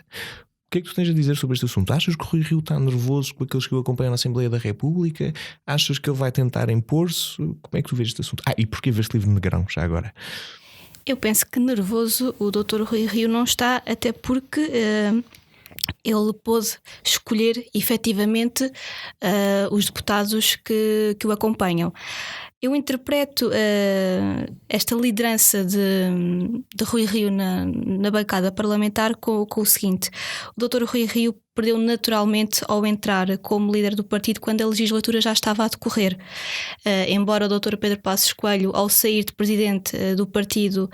A: O que é que tu tens a dizer sobre este assunto? Achas que o Rui Rio está nervoso com aqueles que o acompanham na Assembleia da República? Achas que ele vai tentar impor-se? Como é que tu vês este assunto? E porquê ver-se livre de Negrão, já agora?
H: Eu penso que nervoso o Dr. Rui Rio não está, até porque ele pôde escolher efetivamente os deputados que o acompanham. Eu interpreto esta liderança de Rui Rio na bancada parlamentar com o seguinte: o Dr. Rui Rio perdeu naturalmente ao entrar como líder do partido quando a legislatura já estava a decorrer. Embora o Dr. Pedro Passos Coelho, ao sair de presidente do partido,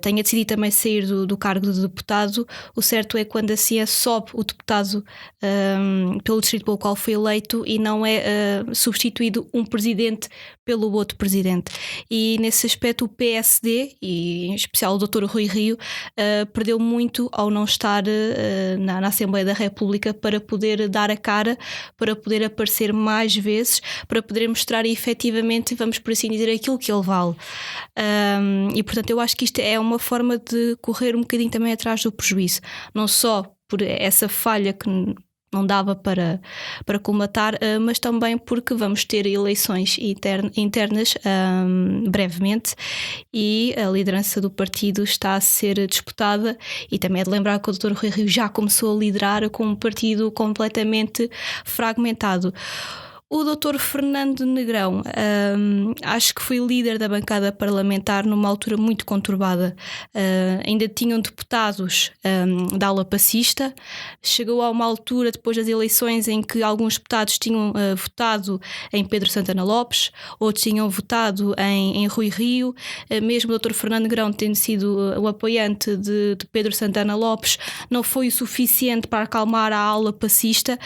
H: tenha decidido também sair do cargo de deputado, o certo é que quando assim sobe o deputado pelo distrito pelo qual foi eleito e não é substituído um presidente pelo outro presidente. E nesse aspecto o PSD, e em especial o Dr. Rui Rio, perdeu muito ao não estar na Assembleia da República para poder dar a cara, para poder aparecer mais vezes, para poder mostrar efetivamente, vamos por assim dizer, aquilo que ele vale. E portanto eu acho que isto é uma forma de correr um bocadinho também atrás do prejuízo, não só por essa falha que não dava para colmatar, mas também porque vamos ter eleições internas brevemente e a liderança do partido está a ser disputada, e também é de lembrar que o Dr. Rui Rio já começou a liderar com um partido completamente fragmentado. O Dr. Fernando Negrão, acho que foi líder da bancada parlamentar numa altura muito conturbada. Ainda tinham deputados da ala passista. Chegou a uma altura, depois das eleições, em que alguns deputados tinham votado em Pedro Santana Lopes, outros tinham votado em Rui Rio. Mesmo o Dr. Fernando Negrão, tendo sido o apoiante de Pedro Santana Lopes, não foi o suficiente para acalmar a ala passista,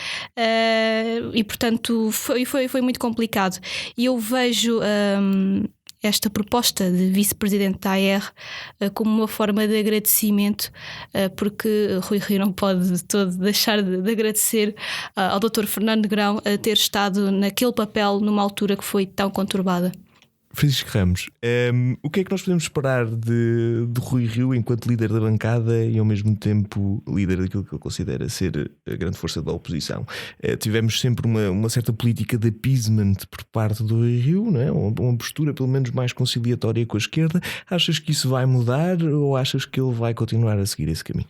H: e portanto foi muito complicado. E eu vejo esta proposta de vice-presidente da AR como uma forma de agradecimento, porque Rui Rio não pode de todo deixar de agradecer ao Dr. Fernando Negrão a ter estado naquele papel numa altura que foi tão conturbada.
A: Francisco Ramos, o que é que nós podemos esperar de Rui Rio enquanto líder da bancada e ao mesmo tempo líder daquilo que ele considera ser a grande força da oposição? Tivemos sempre uma certa política de appeasement por parte do Rui Rio, não é? Uma postura pelo menos mais conciliatória com a esquerda. Achas que isso vai mudar ou achas que ele vai continuar a seguir esse caminho?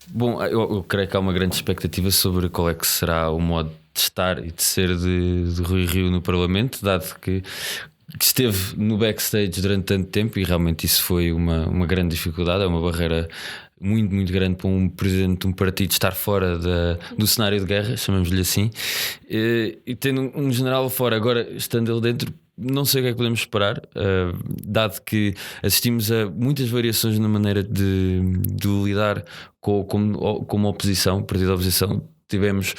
G: Bom, eu creio que há uma grande expectativa sobre qual é que será o modo de estar e de ser de Rui Rio no Parlamento, dado que esteve no backstage durante tanto tempo e realmente isso foi uma grande dificuldade, é uma barreira muito, muito grande para um presidente de um partido estar fora do cenário de guerra, chamamos-lhe assim, e tendo um general fora, agora estando ele dentro, não sei o que é que podemos esperar, dado que assistimos a muitas variações na maneira de lidar como oposição, partido da oposição. Tivemos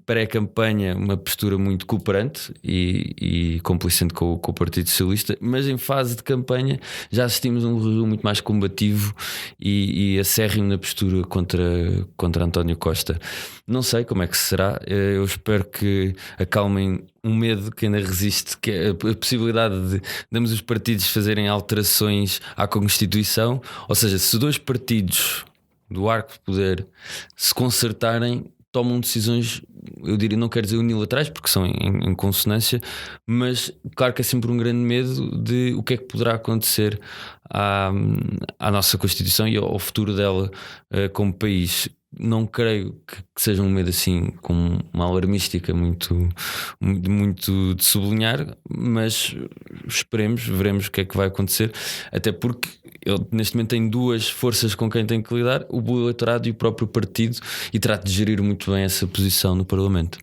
G: pré-campanha uma postura muito cooperante e complicente com o Partido Socialista, mas em fase de campanha já assistimos a um Rio muito mais combativo e acérrimo na postura contra António Costa. Não sei como é que será, eu espero que acalmem um medo que ainda resiste, que é a possibilidade de ambos os partidos fazerem alterações à Constituição, ou seja, se dois partidos do arco de poder se concertarem, tomam decisões, eu diria, não quero dizer unilaterais, porque são em consonância, mas claro que é sempre um grande medo de o que é que poderá acontecer à nossa Constituição e ao futuro dela como país. Não creio que seja um medo assim com uma alarmística muito de sublinhar, mas veremos o que é que vai acontecer, até porque ele neste momento tem duas forças com quem tem que lidar, o eleitorado e o próprio partido, e trata de gerir muito bem essa posição no Parlamento.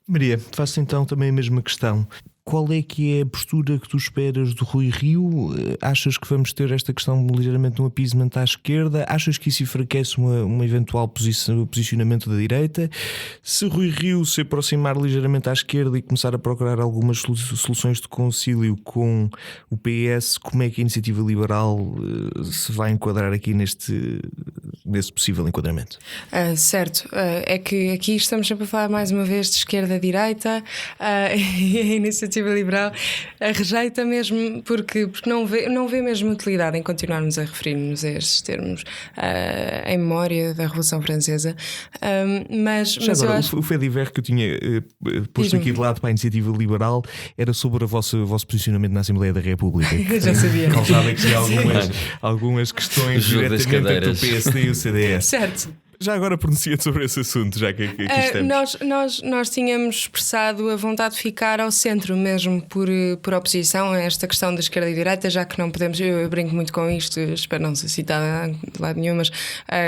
A: Maria, faço então também a mesma questão. Qual é que é a postura que tu esperas do Rui Rio? Achas que vamos ter esta questão ligeiramente um appeasement à esquerda? Achas que isso enfraquece um eventual posicionamento da direita? Se Rui Rio se aproximar ligeiramente à esquerda e começar a procurar algumas soluções de concílio com o PS, como é que a Iniciativa Liberal se vai enquadrar aqui nesse possível enquadramento?
F: Certo, é que aqui estamos sempre a falar mais uma vez de esquerda-direita, e a Iniciativa Liberal rejeita mesmo porque não vê mesmo utilidade em continuarmos a referir-nos a estes termos em memória da Revolução Francesa. Mas
A: agora,
F: eu acho...
A: o Fediver que eu tinha posto aqui de lado para a Iniciativa Liberal era sobre o vosso posicionamento na Assembleia da República.
F: Eu já sabia.
A: Causava aqui algumas questões diretamente entre o PSD e o CDS.
F: Certo.
A: Já agora pronuncia sobre esse assunto, já que aqui estamos.
F: Nós tínhamos expressado a vontade de ficar ao centro mesmo por oposição a esta questão da esquerda e direita, já que não podemos, eu brinco muito com isto, espero não ser citada de lado nenhum, mas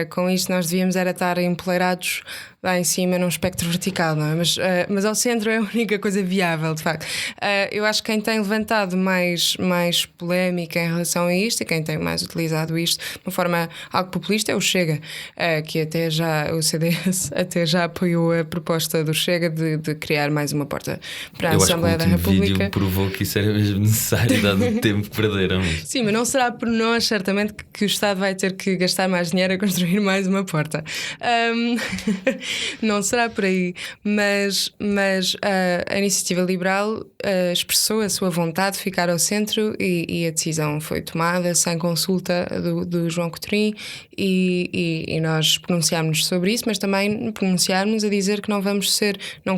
F: com isto nós devíamos era estar empoleirados lá em cima num espectro vertical, não é? Mas ao centro é a única coisa viável, de facto. Eu acho que quem tem levantado mais polémica em relação a isto, e quem tem mais utilizado isto de uma forma algo populista, é o Chega, que até já o CDS até já apoiou a proposta do Chega de criar mais uma porta para a Assembleia da República.
G: O vídeo provou que isso era mesmo necessário, dado o tempo que perderam.
F: Sim, mas não será por nós, certamente, que o Estado vai ter que gastar mais dinheiro a construir mais uma porta. Não será por aí, mas a Iniciativa Liberal expressou a sua vontade de ficar ao centro e a decisão foi tomada sem consulta do João Coutinho e nós pronunciamos pronunciarmos sobre isso, mas também pronunciarmos a dizer que não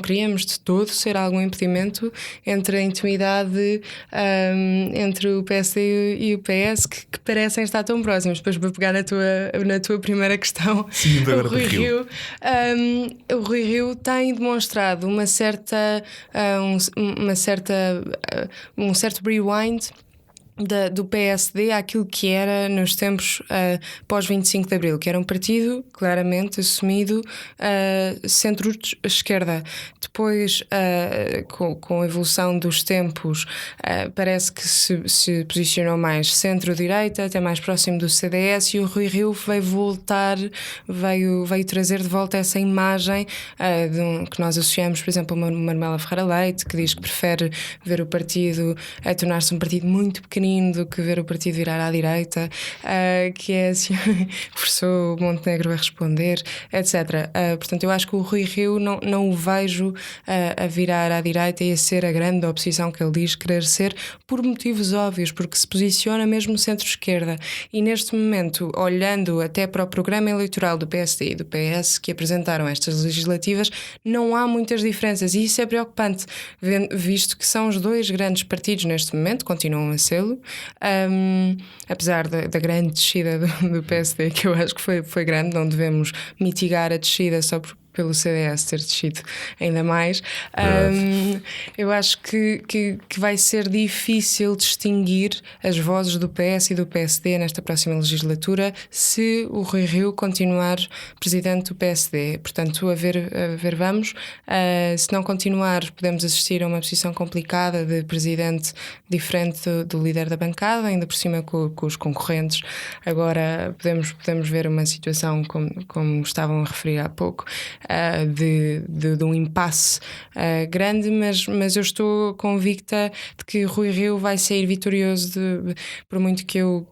F: queríamos de todo ser algum impedimento entre a intimidade entre o PSD e o PS, que parecem estar tão próximos. Depois, para pegar na tua primeira questão,
A: sim,
F: o Rui Rio tem demonstrado um certo rewind do PSD àquilo que era nos tempos pós 25 de Abril, que era um partido claramente assumido centro-esquerda. Depois, com a evolução dos tempos, parece que se posicionou mais centro-direita, até mais próximo do CDS, e o Rui Rio veio trazer de volta essa imagem que nós associamos, por exemplo, a Manuela Ferreira Leite, que diz que prefere ver o partido a tornar-se um partido muito pequenino do que ver o partido virar à direita, que é assim, forçou o Montenegro a responder, etc. Portanto, eu acho que o Rui Rio não o vejo a virar à direita e a ser a grande oposição que ele diz querer ser, por motivos óbvios, porque se posiciona mesmo no centro-esquerda. E neste momento, olhando até para o programa eleitoral do PSD e do PS que apresentaram estas legislativas, não há muitas diferenças, e isso é preocupante, visto que são os dois grandes partidos neste momento, continuam a sê-lo. Apesar da grande descida do PSD, que eu acho que foi grande, não devemos mitigar a descida só pelo CDS ter descido ainda mais. Eu acho que vai ser difícil distinguir as vozes do PS e do PSD nesta próxima legislatura se o Rui Rio continuar presidente do PSD. Portanto, a ver vamos. Se não continuar, podemos assistir a uma posição complicada de presidente diferente do líder da bancada, ainda por cima com os concorrentes. Agora podemos ver uma situação como estavam a referir há pouco, de um impasse grande, mas eu estou convicta de que Rui Rio vai sair vitorioso, por muito que eu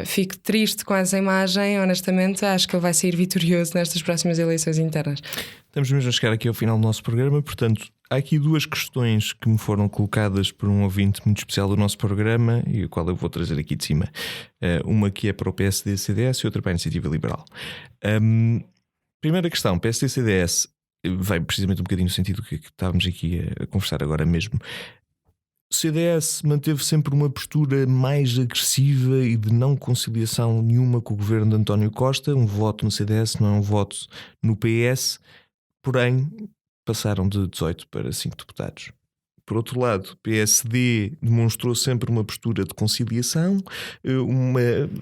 F: fique triste com essa imagem. Honestamente, acho que ele vai sair vitorioso nestas próximas eleições internas.
A: Estamos mesmo a chegar aqui ao final do nosso programa, portanto, há aqui duas questões que me foram colocadas por um ouvinte muito especial do nosso programa e a qual eu vou trazer aqui de cima. Uma que é para o PSD e CDS e outra para a Iniciativa Liberal. Primeira questão, PSD e CDS, vai precisamente um bocadinho no sentido que estávamos aqui a conversar agora mesmo. O CDS manteve sempre uma postura mais agressiva e de não conciliação nenhuma com o governo de António Costa. Um voto no CDS não é um voto no PS, porém passaram de 18 para 5 deputados. Por outro lado, o PSD demonstrou sempre uma postura de conciliação,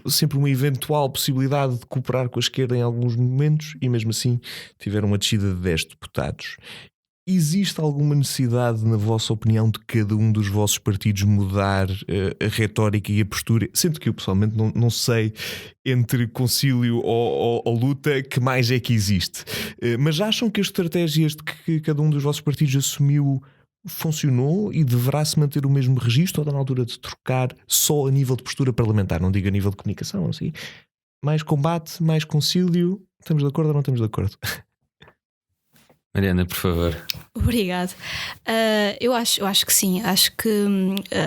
A: sempre uma eventual possibilidade de cooperar com a esquerda em alguns momentos, e mesmo assim tiveram uma descida de 10 deputados. Existe alguma necessidade, na vossa opinião, de cada um dos vossos partidos mudar a retórica e a postura? Sendo que eu pessoalmente não sei, entre concílio ou luta, que mais é que existe. Mas acham que as estratégias que cada um dos vossos partidos assumiu funcionou e deverá-se manter o mesmo registro, ou está na altura de trocar só a nível de postura parlamentar? Não digo a nível de comunicação, não sei. Mais combate, mais concílio. Estamos de acordo ou não estamos de acordo?
G: Mariana, por favor.
H: Obrigado. Eu acho que sim. Acho que,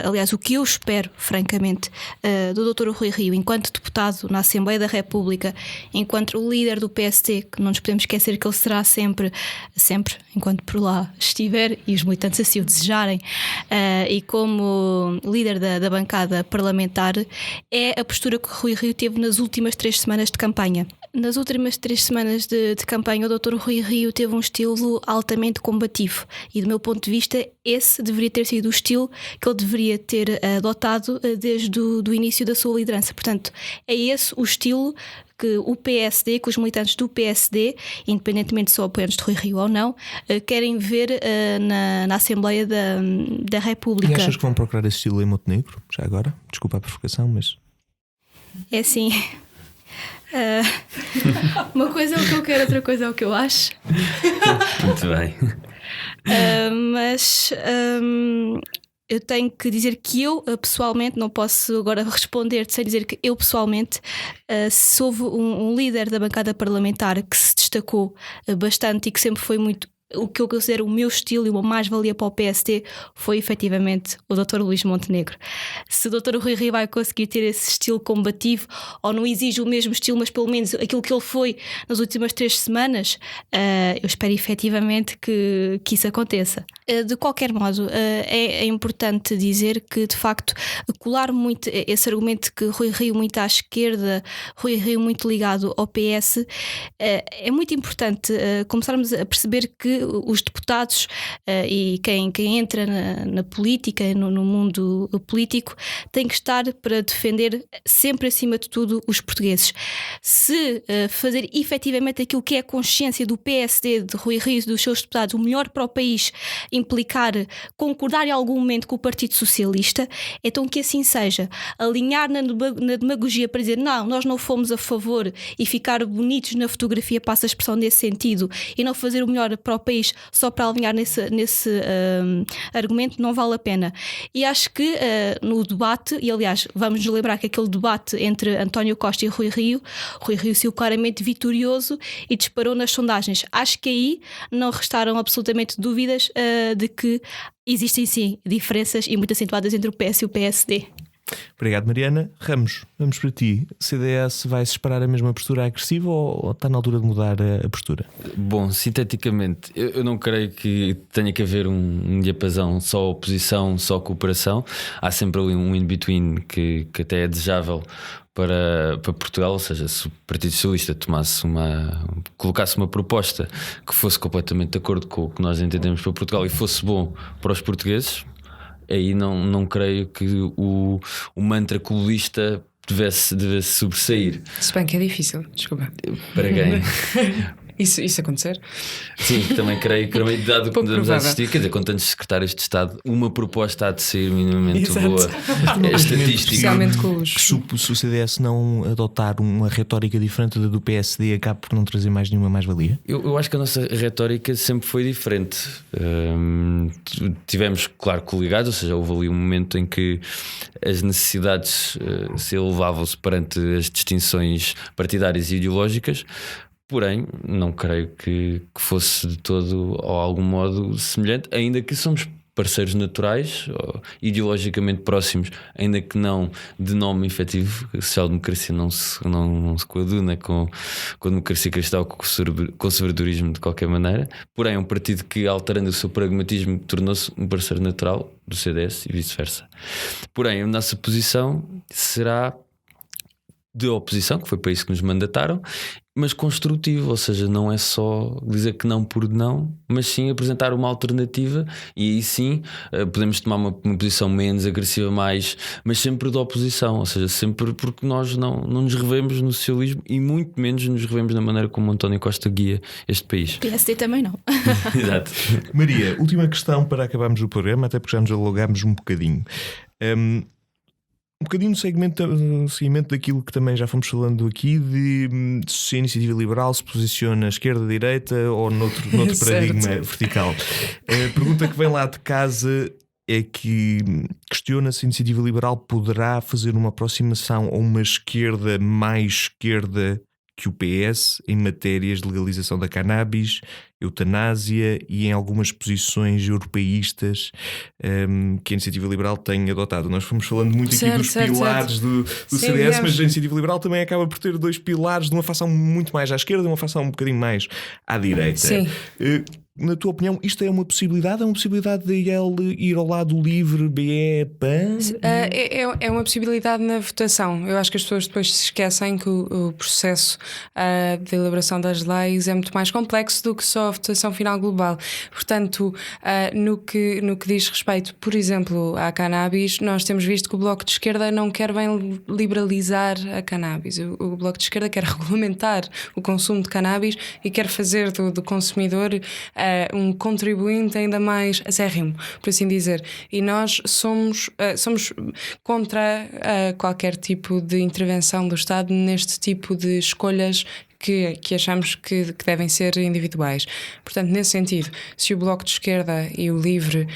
H: aliás, o que eu espero, francamente, do Dr. Rui Rio, enquanto deputado na Assembleia da República, enquanto o líder do PSD, que não nos podemos esquecer que ele será sempre, enquanto por lá estiver e os militantes assim o desejarem, e como líder da bancada parlamentar, é a postura que o Rui Rio teve nas últimas 3 semanas de campanha. Nas últimas 3 semanas de campanha, o Dr. Rui Rio teve um estilo altamente combativo, e do meu ponto de vista esse deveria ter sido o estilo que ele deveria ter adotado desde o início da sua liderança. Portanto, é esse o estilo que o PSD, que os militantes do PSD, independentemente se são apoiantes de Rui Rio ou não, querem ver na Assembleia da República.
A: E achas que vão procurar esse estilo em Montenegro? Já agora? Desculpa a provocação, mas...
H: É assim... uma coisa é o que eu quero, outra coisa é o que eu acho.
G: Muito bem.
H: Mas eu tenho que dizer que eu pessoalmente não posso agora responder sem dizer que eu pessoalmente, se houve um líder da bancada parlamentar que se destacou bastante e que sempre foi muito o que eu considero o meu estilo e uma mais-valia para o PSD foi efetivamente o Dr. Luís Montenegro. Se o Dr. Rui Rio vai conseguir ter esse estilo combativo ou não exige o mesmo estilo, mas pelo menos aquilo que ele foi nas últimas 3 semanas, eu espero efetivamente que isso aconteça. De qualquer modo, é importante dizer que, de facto, colar muito esse argumento que Rui Rio muito à esquerda, Rui Rio muito ligado ao PS, é muito importante começarmos a perceber que os deputados e quem entra na política, no mundo político, tem que estar para defender sempre, acima de tudo, os portugueses. Se fazer efetivamente aquilo que é a consciência do PSD, de Rui Rio e dos seus deputados, o melhor para o país, implicar concordar em algum momento com o Partido Socialista, então que assim seja. Alinhar na demagogia para dizer não, nós não fomos a favor e ficar bonitos na fotografia, passa a expressão nesse sentido, e não fazer o melhor para o país só para alinhar nesse argumento, não vale a pena. E acho que no debate, e aliás vamos nos lembrar que aquele debate entre António Costa e Rui Rio saiu claramente vitorioso e disparou nas sondagens. Acho que aí não restaram absolutamente dúvidas de que existem sim diferenças e muito acentuadas entre o PS e o PSD.
A: Obrigado, Mariana. Ramos, vamos para ti. O CDS vai-se esperar a mesma postura agressiva ou está na altura de mudar a postura?
G: Bom, sinteticamente, eu não creio que tenha que haver um diapasão só oposição, só cooperação. Há sempre ali um in-between que até é desejável para Portugal, ou seja, se o Partido Socialista colocasse uma proposta que fosse completamente de acordo com o que nós entendemos para Portugal e fosse bom para os portugueses, aí não creio que o mantra comunista devesse sobressair.
F: Se bem que é difícil, desculpa.
G: Para quem?
F: Isso acontecer?
G: Sim, também creio que, dado que podemos assistir, quer dizer, com tantos secretários de Estado, uma proposta há de ser minimamente boa. É estatística.
F: Especialmente com os.
A: Se o CDS não adotar uma retórica diferente da do PSD, acaba por não trazer mais nenhuma mais-valia?
G: Eu acho que a nossa retórica sempre foi diferente. Tivemos, claro, coligados, ou seja, houve ali um momento em que as necessidades se elevavam-se perante as distinções partidárias e ideológicas. Porém, não creio que fosse de todo ou algum modo semelhante, ainda que somos parceiros naturais, ideologicamente próximos, ainda que não de nome efetivo. A social-democracia não se coaduna com a democracia cristã ou com o conservadorismo de qualquer maneira. Porém, é um partido que, alterando o seu pragmatismo, tornou-se um parceiro natural do CDS e vice-versa. Porém, a nossa posição será de oposição, que foi para isso que nos mandataram, mas construtivo, ou seja, não é só dizer que não por não, mas sim apresentar uma alternativa. E aí sim podemos tomar uma posição menos agressiva, mas sempre de oposição, ou seja, sempre, porque nós não nos revemos no socialismo e muito menos nos revemos na maneira como António Costa guia este país.
H: PSD também não.
G: Exato.
A: Maria, última questão para acabarmos o programa, até porque já nos alongámos um bocadinho. Um bocadinho no seguimento daquilo que também já fomos falando aqui, de se a Iniciativa Liberal se posiciona à esquerda, à direita ou noutro paradigma vertical. A pergunta que vem lá de casa é que questiona se a Iniciativa Liberal poderá fazer uma aproximação a uma esquerda mais esquerda que o PS em matérias de legalização da cannabis, eutanásia e em algumas posições europeístas que a Iniciativa Liberal tem adotado. Nós fomos falando muito aqui dos pilares do CDS, mas a Iniciativa Liberal também acaba por ter 2 pilares de uma facção muito mais à esquerda e uma facção um bocadinho mais à direita.
F: Sim.
A: Na tua opinião, isto é uma possibilidade? É uma possibilidade de ele ir ao lado livre, BE, PAN?
F: É uma possibilidade na votação. Eu acho que as pessoas depois se esquecem que o processo de elaboração das leis é muito mais complexo do que só a votação final global. Portanto, no que diz respeito, por exemplo, à cannabis, nós temos visto que o Bloco de Esquerda não quer bem liberalizar a cannabis. O Bloco de Esquerda quer regulamentar o consumo de cannabis e quer fazer do consumidor um contribuinte ainda mais acérrimo, por assim dizer. E nós somos contra qualquer tipo de intervenção do Estado neste tipo de escolhas que achamos que devem ser individuais. Portanto, nesse sentido, se o Bloco de Esquerda e o LIVRE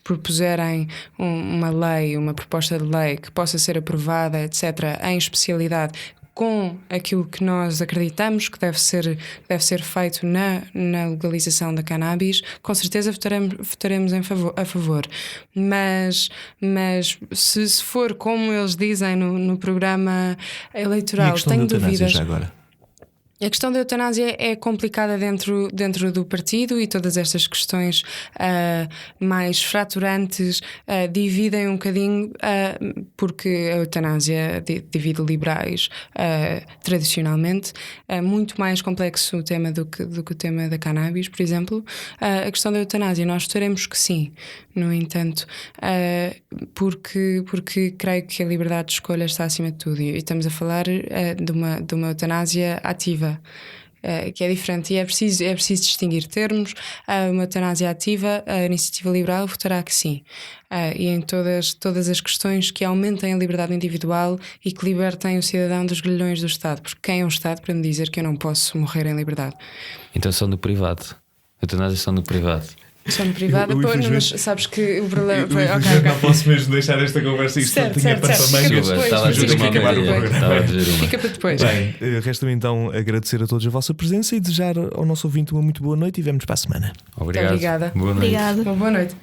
F: propuserem uma proposta de lei que possa ser aprovada, etc., em especialidade, com aquilo que nós acreditamos que deve ser feito na legalização da cannabis, com certeza votaremos a favor. Mas se for como eles dizem no programa eleitoral, tenho dúvidas.
A: Já agora?
F: A questão da eutanásia é complicada dentro do partido, e todas estas questões mais fraturantes dividem um bocadinho, porque a eutanásia divide liberais tradicionalmente. É muito mais complexo o tema do que o tema da cannabis, por exemplo. A questão da eutanásia, nós votaremos que sim, no entanto, porque creio que a liberdade de escolha está acima de tudo, e estamos a falar de uma eutanásia ativa, que é diferente, e é preciso distinguir termos. Uma eutanásia ativa, a Iniciativa Liberal votará que sim, e em todas as questões que aumentem a liberdade individual e que libertem o cidadão dos grilhões do Estado, porque quem é um Estado para me dizer que eu não posso morrer em liberdade?
G: Então são no privado. A eutanásia são no privado.
F: Só no privado, mas sabes que o problema foi.
A: Não posso mesmo deixar esta conversa. Isto
F: certo,
A: tinha para tamanho.
G: Estava a dizer uma.
F: Fica para depois.
A: Bem, resta-me então agradecer a todos a vossa presença e desejar ao nosso ouvinte uma muito boa noite, e vemos para a semana.
G: Obrigado.
F: Obrigada.
G: Boa noite.
H: Obrigada.
F: Uma boa noite.